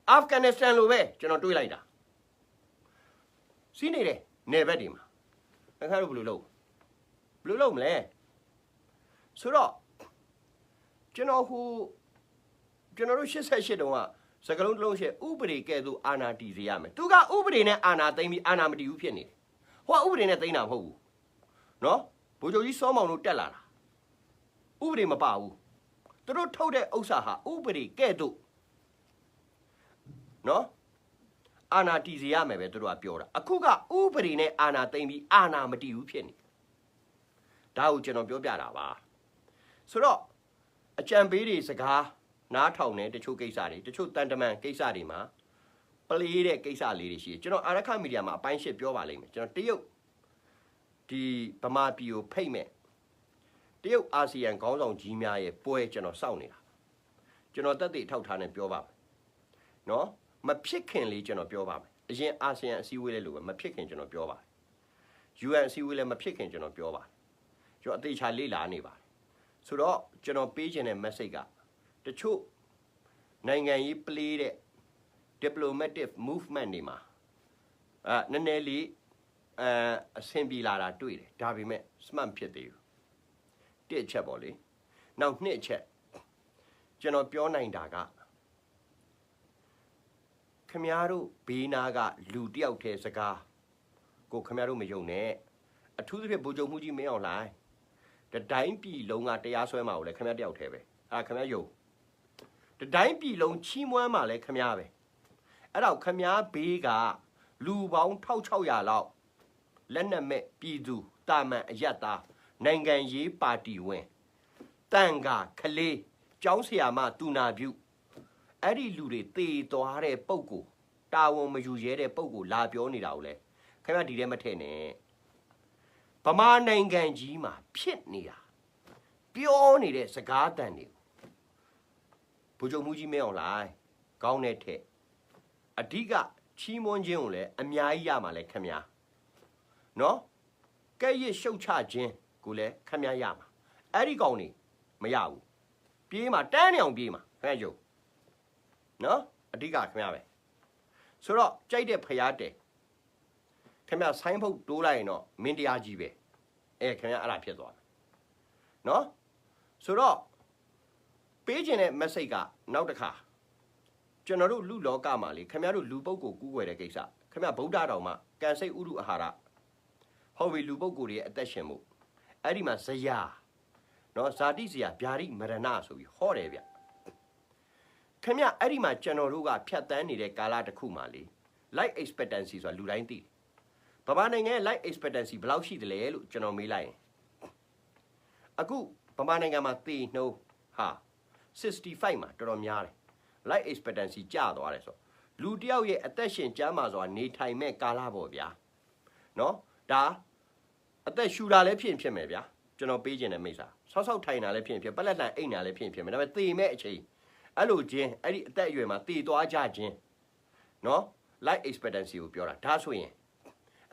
အာဖဂန်နစ္စတန်လိုပဲကျွန်တော်တွေးလိုက်တာစီးနေတယ်နယ်ဘက်တွေမှာအခါတော့ဘယ်လိုလုပ်မလဲဆိုတော့ကျွန်တော်တို့88တုန်းကစကလုံးတစ်လုံးရှယ်ဥပဒေကဲ့သို့အာဏာတည်စေရမယ်သူကဥပဒေနဲ့အာဏာသိမ်းပြီးအာဏာမတည်ဘူးဖြစ်နေတယ်ဟိုကဥပဒေနဲ့သိမ်းတာမဟုတ်ဘူးနော်ဗိုလ်ချုပ်ကြီးစောမောင်တို့တက်လာတာဥပဒေမပါဘူးသူတို့ထုတ်တဲ့ဥစ္စာဟာဥပဒေကဲ့သို့နော်အာဏာတည်စေရမယ်ပဲသူတို့ကပြောတာအခုကဥပဒေနဲ့အာဏာသိမ်းပြီးအာဏာမတည်ဘူးဖြစ်နေဒါကိုကျွန်တော်ပြောပြတာပါဆိုတော့အကြံပေးတွေစကားနားထောင်တဲ့တချို့ကိစ္စတွေတချို့တန်တမန်ကိစ္စတွေမှာပလေးတဲ့ကိစ္စလေးတွေရှိတယ်ကျွန်တော်အာရခမီဒီယာမှာအပိုင်း8ပြောပါလိမ့်မယ်ကျွန်တော်တရုတ်ဒီဗမာပြည်ကိုဖိတ်မဲ့တရုတ်အာဆီယံခေါင်းဆောင်ကြီးများရဲ့ပွဲကျွန်တော်စောင့်နေတာကျွန်တော်တက်တည်ထောက်ထားနေပြောပါမယ်နော်မဖြစ်ခင်လေးကျွန်တော်ပြောပါမယ်အရင်အာဆီယံအစည်းအဝေးလေးလိုပဲမဖြစ်ခင်ကျွန်တော်ပြောပါတယ် UN အစည်းအဝေးလည်းမဖြစ်ခင်ကျွန်တော်ပြောပါတယ်ကျွန်တော်အသေးချာလေ့လာနေပါတယ်ဆိုတော့ကျွန်တော်ပေးခြင်းတဲ့ message ကတချို့နိုင်ငံရေး play တဲ့ diplomatic movement တွေမှာနည်းနည်းလေးအဆင်ပြေလာတာတွေ့တယ်ဒါပေမဲ့ smart ဖြစ်သေးဘူးတစ်ချက်ပေါ့လေနောက်နှစ်ချက်ကျွန်တော်ပြောနိုင်တာကခမည်းတော်ဘေးနာကလူတယောက်တည်းစကားကိုခမည်းတော်မယုံနဲ့အထူးသဖြင့်ဗိုလ်ချုပ်မှုကြီးမင်းအောင်လှိုင်တတိုင်းပြည်လုံးကတရားစွဲမှာကိုလည်းခမည်းတယောက်တည်းပဲခမည်းယုံတတိုင်းပြည်လုံးချီးမွမ်းမှာလည်းခမည်းပဲအဲ့တော့ခမည်းဘေးကလူပေါင်း1600လောက်လက်နက်မဲ့ပြည်သူတာမန်အယက်သားနိုင်ငံရေးပါတီဝင်တန်ကခလေးကျောင်းဆရာမတူနာပြုအဲ့ဒီလူတွေတေသွားတဲ့ပုံကိုတာဝန်မယူရဲတဲ့ပုံကိုလာပြောနေတာကိုလေခင်ဗျာဒီထဲမထည့်နဲ့ဗမာနိုင်ငံကြီးမှာဖြစ်နေတာပြောနေတဲ့စကားတန်တွေဗိုလ်ချုပ်မှုကြီးမင်းအောင်လှိုင်ကောင်းတဲ့ထက်အဓိကချီးမွမ်းခြင်းကိုလည်းအများကြီးရမှာလဲခင်ဗျာနော်ကဲ့ရဲ့ရှုတ်ချခြင်းကိုလည်းခင်ဗျာရမှာအဲ့ဒီကောင်နေမရဘူးပြေးမှာတန်းနေအောင်ပြေးမှာခင်ဗျာယုံနော်အဓိကခင်ဗျာပဲဆိုတော့ကြိုက်တဲ့ဖျားတယ်ခင်ဗျာဆိုင်းဖုတ်တိုးလိုက်ရင်တော့မင်းတရားကြီးပဲခင်ဗျာအဲ့ဒါဖြစ်သွားတယ်နော်ဆိုတော့ပေးခြင်းတဲ့ message ကနောက်တစ်ခါကျွန်တော်တို့လူလောကမှာလေခင်ဗျားတို့လူပုဂ္ဂိုလ်ကူးွယ်တဲ့ကိစ္စခင်ဗျာဗုဒ္ဓတော်မှာကံစိတ်ဥရုအာဟာရဟောပြီလူပုဂ္ဂိုလ်တွေရဲ့အသက်ရှင်မှုအဲ့ဒီမှာဇယာနော်ဇာတိဇယာဗျာတိမရဏဆိုပြီးဟောတယ်ဗျခင်ဗျအဲ့ဒီမှာကျွန်တော်တို့ကဖြတ်တန်းနေတဲ့ကာလတစ်ခုမှာလေ life expectancy ဆိုတာလူတိုင်းသိတယ်ဗမာနိုင်ငံရဲ့ life expectancy ဘယ်လောက်ရှိတယ်လဲလို့ကျွန်တော်မေးလိုက်ရင်အခုဗမာနိုင်ငံမှာသေနှုန်းဟာ65မှာတော်တော်များတယ် life expectancy ကျသွားတယ်ဆိုလူတယောက်ရဲ့အသက်ရှင်ကျန်းမာစွာနေထိုင်မဲ့ကာလပေါ့ဗျာနော်ဒါအသက်ရှူတာလည်းဖြစ်မယ်ဗျာကျွန်တော်ပေးခြင်းတဲ့မိစ္ဆာဆောက်ထိုင်တာလည်းဖြစ်ပလက်တန်အိမ်တာလည်းဖြစ်မယ်ဒါပေမဲ့သေမဲ့အချိန်အဲ့လိုချင်းအဲ့ဒီအသက်အရွယ်မှာသေသွားကြခြင်းနော် life expectancy ကိုပြောတာဒါဆိုရင်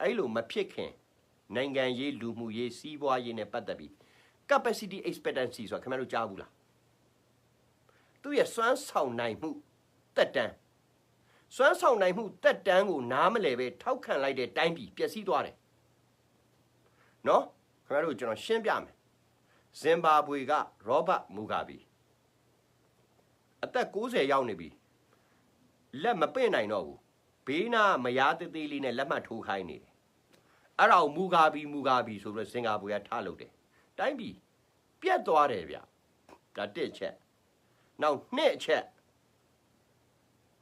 အဲ့လိုမဖြစ်ခင်နိုင်ငံရေးလူမှုရေးစီးပွားရေးနဲ့ပတ်သက်ပြီး capacity expectancy ဆိုတာခင်ဗျားတို့ကြားဘူးလားသူရဲ့စွမ်းဆောင်နိုင်မှုတက်တန်းစွမ်းဆောင်နိုင်မှုတက်တန်းကိုနားမလဲပဲထောက်ခံလိုက်တဲ့တိုင်းပြည်ပျက်စီးသွားတယ်နော်ခင်ဗျားတို့ကျွန်တော်ရှင်းပြမယ်ဇင်ဘာဘွေကရောဘတ်မူဂါဘီအသက်60ရောက်နေပြီလက်မပင့်နိုင်တော့ဘူးဘေးနာမယားသေးသေးလေးနဲ့လက်မှတ်ထိုးခိုင်းနေတယ်အဲ့ဒါကိုမူဂါဘီဆိုပြီးစင်ကာပူကထားလုပ်တယ်တိုင်းပြည်ပြတ်သွားတယ်ဗျဒါတစ်ချက်နောက်နှစ်ချက်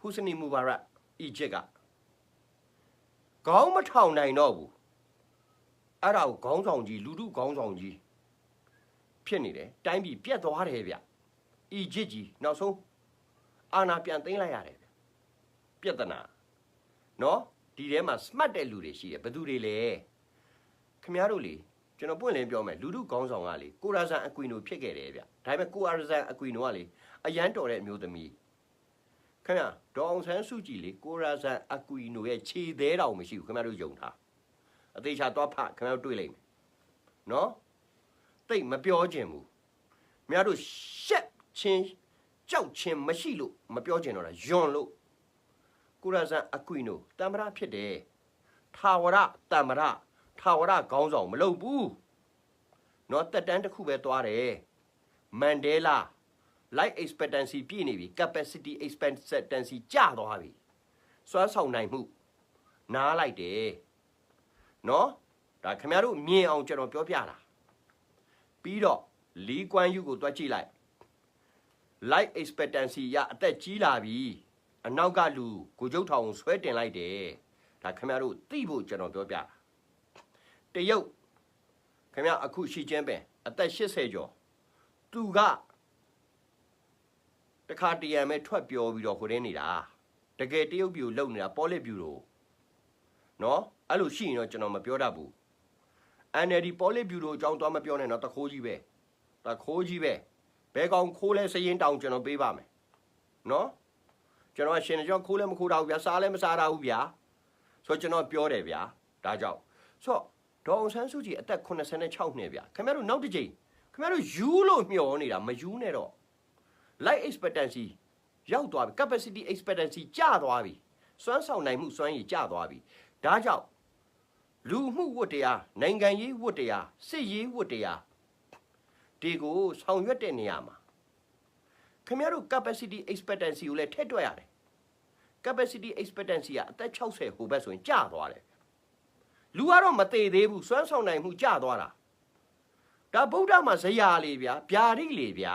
ဟူစနီမူဘာရက်အီဂျစ်ကခေါင်းမထောင်နိုင်တော့ဘူးအဲ့ဒါကိုခေါင်းဆောင်ကြီးလူထုခေါင်းဆောင်ကြီးဖြစ်နေတယ်တိုင်းပြည်ပြတ်သွားတယ်ဗျအီဂျစ်ကြီးနောက်ဆုံးအာဏာပြန်သိမ်းလိုက်ရတယ်ပြဿနာနော်ဒီထဲမှာ smart တဲ့လူတွေရှိတယ်ဘယ်သူတွေလဲခင်ဗျားတို့လေကျွန်တော်ပွင့်လင်းပြောမယ်လူထုခေါင်းဆောင်ကလေကိုရာဇန်အကွီနိုဖြစ်ခဲ့တယ်ဗျဒါပေမဲ့ကိုရာဇန်အကွီနိုကလေအရန်တော်တဲ့အမျိုးသမီးခင်ဗျာဒေါအောင်ဆန်းစုကြည်လေကိုရာဇန်အကွီနိုရဲ့ခြေသေးတောင်မရှိဘူးခင်ဗျားတို့ယုံထားအသေးချာသွားဖခင်ဗျားတို့တွေ့လိမ့်မယ်နော်တိတ်မပြောချင်ဘူးခင်ဗျားတို့ရှက်ချင်းကြောက်ချင်းမရှိလို့မပြောချင်တော့တာယွန်လို့ကိုရာဇန်အကွီနိုတမ္မရဖြစ်တယ်ထာဝရတမ္မရထာဝရခေါင်းဆောင်မလုပ်ဘူးနော်တက်တန်းတစ်ခုပဲသွားတယ်မန်ဒဲလာ life expectancy ပြည့်နေပြီ capacity expectancy ကျသွားပြီစွမ်းဆောင်နိုင်မှုနားလိုက်တယ်နော်ဒါခင်ဗျားတို့မြင်အောင်ကျွန်တော်ပြောပြတာပြီးတော့လီကွမ်ယူကိုတွက်ကြည့်လိုက် life expectancy ရအသက်ကြီးလာပြီအနောက်ကလူကိုကျုပ်ထောင်ဆွဲတင်လိုက်တယ်ဒါခင်ဗျားတို့သိဖို့ကျွန်တော်ပြောပြတာတရုတ်ခင်ဗျာအခုရှီကျင်းပင်အသက်80ကျော်သူကတခါတရံမဲ့ထွက်ပြောပြီးတော့ခိုးရင်းနေတာတကယ်တရုတ်ပြည်ကိုလုံနေတာပေါ်လစ်ဗျူရိုနော်အဲ့လိုရှိရင်တော့ကျွန်တော်မပြောတတ်ဘူး NLD ပေါ်လစ်ဗျူရိုအကြောင်းတော့မပြောနဲ့တော့တခိုးကြီးပဲဘဲကောင်ခိုးလဲစရင်တောင်ကျွန်တော်ပေးပါမယ်နော်ကျွန်တော်ရှင်ကျွန်တော်ခိုးလဲမခိုးတာဘူးဗျာစားလဲမစားတာဘူးဗျာဆိုတော့ကျွန်တော်ပြောတယ်ဗျာဒါကြောင့်ဆိုတော့ဒေါအောင်ဆန်းစုကြည်အသက်86နှစ်ဗျာခင်ဗျားတို့နောက်တစ်ချိန်ခင်ဗျားတို့ယူလို့မျှော်နေတာမယူနဲ့တော့ life expectancy ရောက်သွားပြီ capacity expectancy ကျသွားပြီစွမ်းဆောင်နိုင်မှုစွမ်းရည်ကျသွားပြီဒါကြောင့်လူမှုဝတ္တရားနိုင်ငံရေးဝတ္တရားစစ်ရေးဝတ္တရားဒီကိုဆောင်ရွက်တဲ့နေရာမှာခင်ဗျားတို့ capacity expectancy ကိုလည်းထည့်တွက်ရတယ် capacity expectancy ကအသက်60ဟိုဘက်ဆိုရင်ကျသွားတယ်လူကတော့မသေးသေးဘူးစွမ်းဆောင်နိုင်မှုကျသွားတာဒါဗုဒ္ဓမှာဇရာလေဗျာဗျာဒိလေဗျာ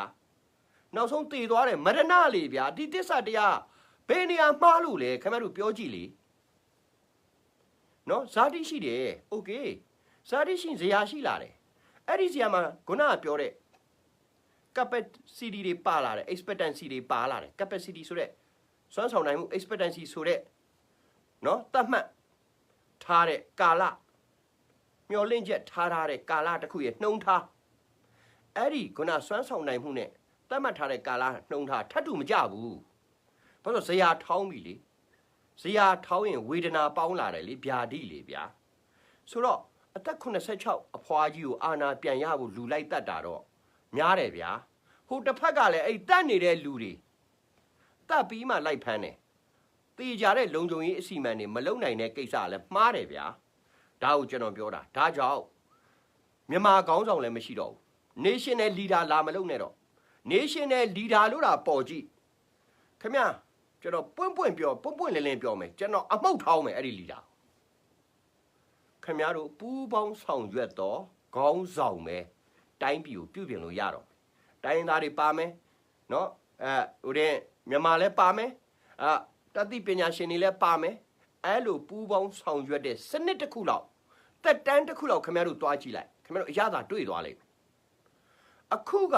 နောက်ဆုံးတည်သွားတယ်မရဏလေဗျာဒီသစ္စာတရားဘယ်နေရာမှားလို့လဲခင်ဗျားတို့ပြောကြည့်လေနော်ဇာတိရှိတယ်โอเคဇာတိရှိဇရာရှိလာတယ်အဲ့ဒီဇရာမှာခုနကပြောတဲ့ capacity တွေပါလာတယ် expectancy တွေပါလာတယ် capacity ဆိုတဲ့စွမ်းဆောင်နိုင်မှု expectancy ဆိုတဲ့နော်သတ်မှတ်ထားတဲ့ကာလမျောလင့်ချက်ထားတဲ့ကာလတစ်ခုရဲ့နှုံထားအဲ့ဒီခုနစွမ်းဆောင်နိုင်မှုနဲ့သတ်မှတ်ထားတဲ့ကာလနှုံထားထပ်တူမကြဘူးဘာလို့ဇရာထောင်းပြီလေဇရာထောင်းရင်ဝေဒနာပေါင်းလာတယ်လေဗျာဒိလေဗျာဆိုတော့အသက်86အဖွားကြီးကိုအာနာပြန်ရဖို့လူလိုက်တတ်တာတော့များတယ်ဗျာဟိုတစ်ဖက်ကလည်းအဲ့တတ်နေတဲ့လူတွေတတ်ပြီးမှလိုက်ဖမ်းတယ်တေကြတဲ့လုံခြုံရေးအစီအမံတွေမလုံနိုင်တဲ့ကိစ္စလည်းမှားတယ်ဗျာဒါကိုကျွန်တော်ပြောတာဒါကြောင့်မြန်မာခေါင်းဆောင်လည်းမရှိတော့ဘူး national leader လာမလုံနဲ့တော့ national leader လို့တာပေါ်ကြည့်ခင်ဗျာကျွန်တော်ပွင့်လင်းပြောမယ်ကျွန်တော်အမှုတ်ထောင်းမယ်အဲ့ဒီ leader ခင်ဗျားတို့ပူးပေါင်းဆောင်ရွက်တော့ခေါင်းဆောင်မယ်တိုင်းပြည်ကိုပြုပြင်လို့ရတော့တိုင်းသားတွေပါမယ်နော်ဟိုတဲ့မြန်မာလည်းပါမယ်တတိပညာရှင်တွေလည်းပါမယ် အဲ့လိုပူးပေါင်းဆောင်ရွက်တဲ့စနစ်တစ်ခုလောက်တက်တန်းတစ်ခုလောက်ခင်ဗျားတို့တွားကြည့်လိုက်ခင်ဗျားတို့အရသာတွေ့သွားလိမ့်မယ်အခုက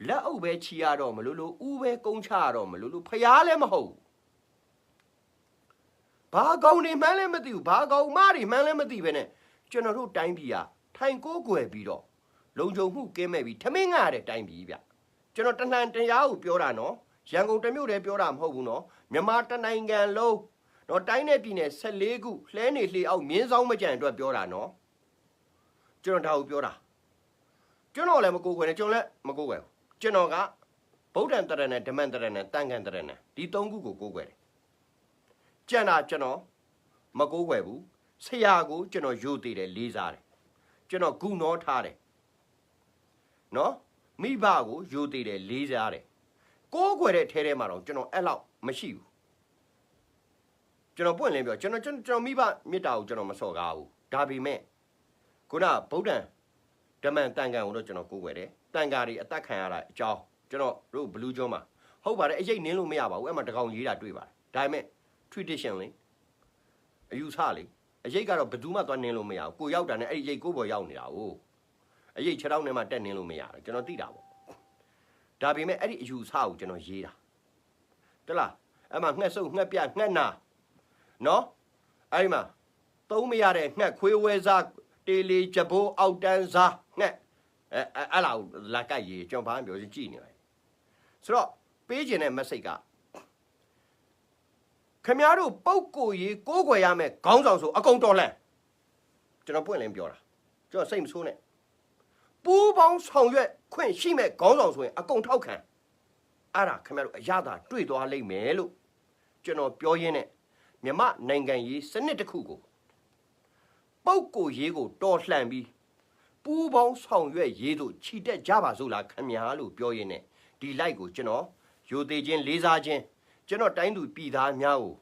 လက်အုပ်ပဲချီရတော့မလို့လို့ဦးပဲကုန်းချရတော့မလို့လို့ဖျားလည်းမဟုတ်ဘာကောင်နေမှန်းလည်းမသိဘူးဘာကောင်မတွေမှန်းလည်းမသိပဲနဲ့ကျွန်တော်တို့တိုင်းပြည်ကထိုင်ကိုးကွယ်ပြီးတော့လုံခြုံမှုကင်းမဲ့ပြီးထမင်းငါရတဲ့တိုင်းပြည်ဗျကျွန်တော်တဏ္ဍတရားကိုပြောတာနော်ရန်ကုန်တမြို့တည်းပြောတာမဟုတ်ဘူးနော်မြန်မာတနိုင်ငံလုံးတော့တိုင်းနဲ့ပြည်နယ်14ခုလှဲနေလှေအောက်မြင်းဆောင်မကြံအတွက်ပြောတာနော်ကျွန်တော်ဒါကိုပြောတာကျွန်တော်လည်းမကိုးကွယ်နဲ့ကျွန်တော်လည်းမကိုးကွယ်ဘူးကျွန်တော်ကဗုဒ္ဓံတရဏနဲ့ဓမ္မံတရဏနဲ့တန်ခံတရဏဒီ3ခုကိုကိုးကွယ်တယ်ကျန်တာကျွန်တော်မကိုးကွယ်ဘူးဆရာကိုကျွန်တော်ယိုသေးတယ်လေးစားတယ်ကျွန်တော်ဂုဏောထားတယ်နော်မိဘကိုယိုသေးတယ်လေးစားတယ်ကိုးကွယ်တဲ့ထဲထဲမှာတော့ကျွန်တော်အဲ့လောက်မရှိဘူးကျွန်တော်ပွင့်လင်းပြောကျွန်တော်မိဘမေတ္တာကိုကျွန်တော်မစော်ကားဘူးဒါပေမဲ့ခုနဗုဒ္ဓံဓမ္မံတန်ခံကိုတော့ကျွန်တော်ကိုးကွယ်တယ်တန်ခါတွေအသက်ခံရတာအကြောင်းကျွန်တော်တို့ဘလူးကျွန်းမှာဟုတ်ပါတယ်အရေးနင်းလို့မရပါဘူးအဲ့မှာတကောင်ရေးတာတွေ့ပါတယ်ဒါပေမဲ့ tradition လေအယူဆလေအရေးကတော့ဘယ်သူမှသွားနင်းလို့မရဘူးကိုရောက်တာနဲ့အဲ့ဒီရိတ်ကိုပေါ်ရောက်နေတာ哦အရေး6တောင်းနဲ့မှတက်နင်းလို့မရတယ်ကျွန်တော်သိတာပေါ့ဒါပေမဲ့အဲ့ဒီအယူဆကိုကျွန်တော်ရေးတာတလားအဲ့မှာငှက်ဆုပ်ငှက်ပြငှက်နာနော်အဲ့ဒီမှာသုံးမရတဲ့ငှက်ခွေးဝဲစားတေလီကြဘိုးအောက်တန်းစားငှက်အဲ့လာလာကြိုက်ရေးကျွန်တော်ဘာမှပြောကြည့်နေတယ်ဆိုတော့ပေးခြင်းတဲ့ message ကခင်ဗျားတို့ပုတ်ကိုရေးကိုးကွယ်ရမယ်ခေါင်းဆောင်ဆိုအကုန်တော်လှန်ကျွန်တော်ပွင့်လင်းပြောတာကျွန်တော်စိတ်မဆိုးနဲ့ပူးပေါင်းဆောင်ရွက်ခွင့်ရှိမဲ့ခေါင်းဆောင်ဆိုရင်အကုန်ထောက်ခံအဲ့ဒါခင်ဗျားတို့အရသာတွေ့သွားလိမ့်မယ်လို့ကျွန်တော်ပြောရင်းနဲ့မြမနိုင်ငံရေးစနစ်တစ်ခုကိုပုတ်ကိုရေးကိုတော်လှန်ပြီးပူးပေါင်းဆောင်ရွက်ရေးတို့ခြိတက်ကြပါစို့လားခင်ဗျားလို့ပြောရင်းနဲ့ဒီ live ကိုကျွန်တော်ယိုသေးခြင်းလေးစားခြင်းကျွန်တော်တိုင်းသူပြည်သားများကို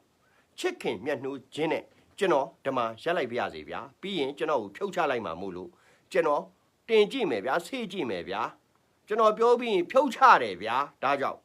ချစ်ခင်မြတ်နှိုးခြင်းနဲ့ကျွန်တော်ဓမ္မရက်လိုက်ပြရစီဗျာပြီးရင်ကျွန်တော်ကိုဖြုတ်ချလိုက်မှာမို့လို့ကျွန်တော်တင်ကြည့်မယ်ဗျာဆေးကြည့်မယ်ဗျာကျွန်တော်ပြောပြီးရင်ဖြုတ်ချတယ်ဗျာဒါကြောင့်